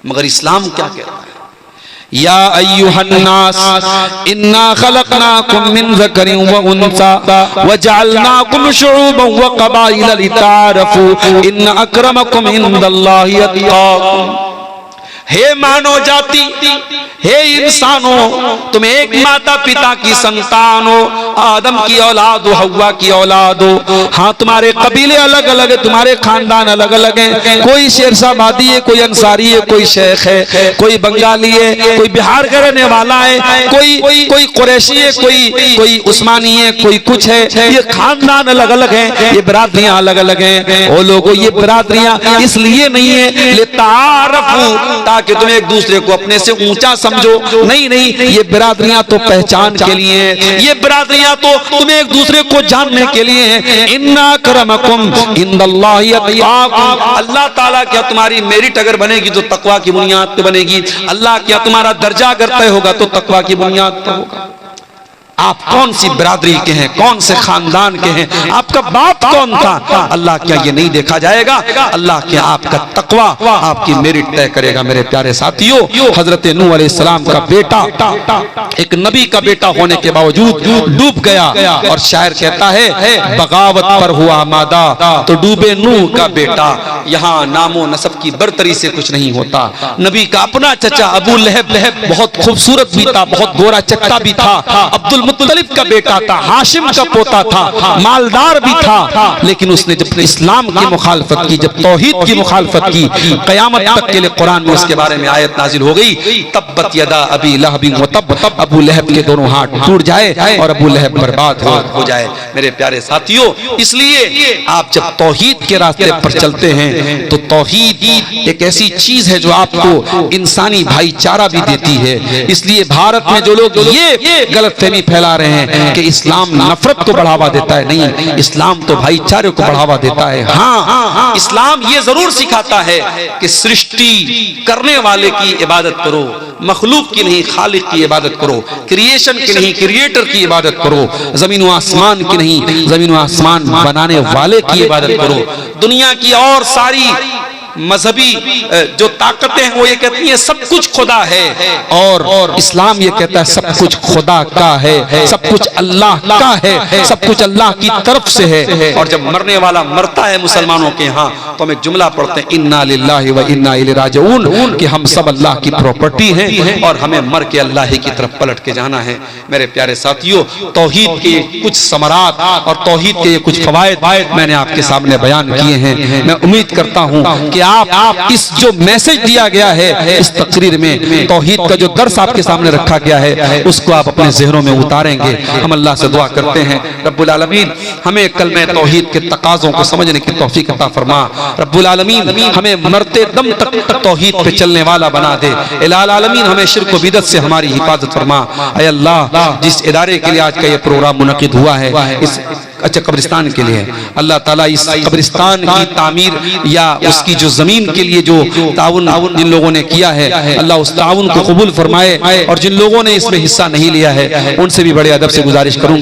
मगर इस्लाम क्या कहता है? या अय्युहन्नास इन्ना खलकनाकुम मिन ज़करिन व उन्सा व जअलनाकुम शुऊबन व क़बाइल लितारफू इन्न अक्रमकुम इंदल्लाहि अत्क़ाकुम। हे मानव जाति, हे इंसानों, तुम एक माता पिता की संतान हो, आदम की औलाद हो, हव्वा की औलाद हो। हाँ, तुम्हारे कबीले अलग अलग है, तुम्हारे खानदान अलग अलग हैं। कोई शेरशाहबादी है, कोई अंसारी है, कोई शेख है, कोई बंगाली है, कोई बिहार का रहने वाला है, कोई कुरैशी है, कोई उस्मानी है, कोई कुछ है। ये खानदान अलग अलग हैं, ये बिरादरियां अलग अलग हैं। वो लोगों, ये बिरादरियां इसलिए नहीं है लितारफू, ताकि तुम एक दूसरे को अपने से ऊंचा समझो। नहीं, ये बिरादरियां तो पहचान के लिए हैं, ये बिरादरियां तो तुम्हें एक दूसरे को जानने के लिए हैं। इन्ना अक्रमकुम इंदल्लाहि अत्क़ाकुम, अल्लाह ताला क्या तुम्हारी मेरिट अगर बनेगी तो तकवा की बुनियाद पे बनेगी। अल्लाह क्या तुम्हारा दर्जा अगर तय होगा तो तकवा की बुनियाद पे होगा। आप कौन सी बिरादरी के हैं, कौन से खानदान के हैं, आपका बाप कौन था, अल्लाह क्या ये नहीं देखा जाएगा? अल्लाह क्या आपका तकवा आपकी मेरिट तय करेगा। मेरे प्यारे साथियों, हजरत नूह अलैहिस्सलाम का बेटा एक नबी का बेटा होने के बावजूद डूब गया और शायर कहता है, बगावत पर हुआ मादा तो डूबे नूह का बेटा। यहाँ नामो नसब की बरतरी से कुछ नहीं होता। नबी का अपना चचा अबू लहब बहुत खूबसूरत भी था, बहुत गोरा चट्टा भी था, अब्दुल मुत्तलिब का बेटा था, हाशिम का पोता था, मालदार भी था। लेकिन उसने जब इस्लाम की मुखालफत की, जब तौहीद की मुखालफत की, क़यामत तक के लिए कुरान में उसके बारे में आयत नाजिल हो गई, तब्बत यदा अबी लहबिन व तब, अबू लहब के दोनों हाथ टूट जाए और अबू लहब बर्बाद हो जाए। मेरे प्यारे साथियों, इसलिए आप जब तौहीद के रास्ते पर चलते हैं तो तौहीद एक ऐसी चीज है जो आपको इंसानी भाईचारा भी देती है। इसलिए भारत में जो लोग ये गलतफहमी फैला रहे हैं कि इस्लाम नफरत को बढ़ावा देता है। नहीं, इस्लाम तो भाईचारे को बढ़ावा देता है। हाँ, इस्लाम ये जरूर सिखाता है कि सृष्टि करने वाले की इबादत करो, मखलूक की नहीं खालिक की इबादत करो, क्रिएशन की नहीं क्रिएटर की इबादत करो, जमीन व आसमान की नहीं जमीन व आसमान बनाने वाले की इबादत करो। दुनिया की और सारी मजहबी जो ताकतें हैं वो ये कहती हैं सब कुछ खुदा है, और इस्लाम ये कहता है सब कुछ खुदा का है, सब कुछ अल्लाह का है, सब कुछ अल्लाह की तरफ से है। और जब मरने वाला मरता है मुसलमानों के यहाँ तो हम एक जुमला पढ़ते हैं, इन्ना लिल्लाहि व इन्ना इलैहि राजिऊन, कि हम सब अल्लाह की प्रॉपर्टी हैं और हमें मर के अल्लाह ही की तरफ पलट के जाना है। मेरे प्यारे साथियों, तौहीद के कुछ समरात और तौहीद के कुछ फवायद मैंने आपके सामने बयान किए हैं। मैं उम्मीद करता हूँ कि आप इस जो मैसेज दिया गया है इस तकरीर में, तौहीद का जो दर्स आपके सामने रखा गया है, उसको आप अपने ज़हनों में उतारेंगे। हम अल्लाह से दुआ करते हैं रब्बुल आलमीन हमें कलमे तौहीद के तकाज़ों को समझने की तौफीक अता फरमा। रब्बुल आलमीन हमें मरते दम तक तौहीद पे चलने वाला बना दे। इलाल आलमीन हमें शिर्क व बिदअत से हमारी हिफाजत फरमा। ऐ अल्लाह, जिस इदारे के लिए आज का ये प्रोग्राम मुनक़िद हुआ है, इस अच्छा कब्रिस्तान के लिए, अल्लाह ताला इस कब्रिस्तान की तामीर या उसकी जो जमीन के लिए जो ताउन जिन लोगों ने किया है, अल्लाह उस ताउन को कबूल फरमाए। और जिन लोगों ने इसमें हिस्सा नहीं लिया है उनसे भी बड़े अदब से गुजारिश करूंगा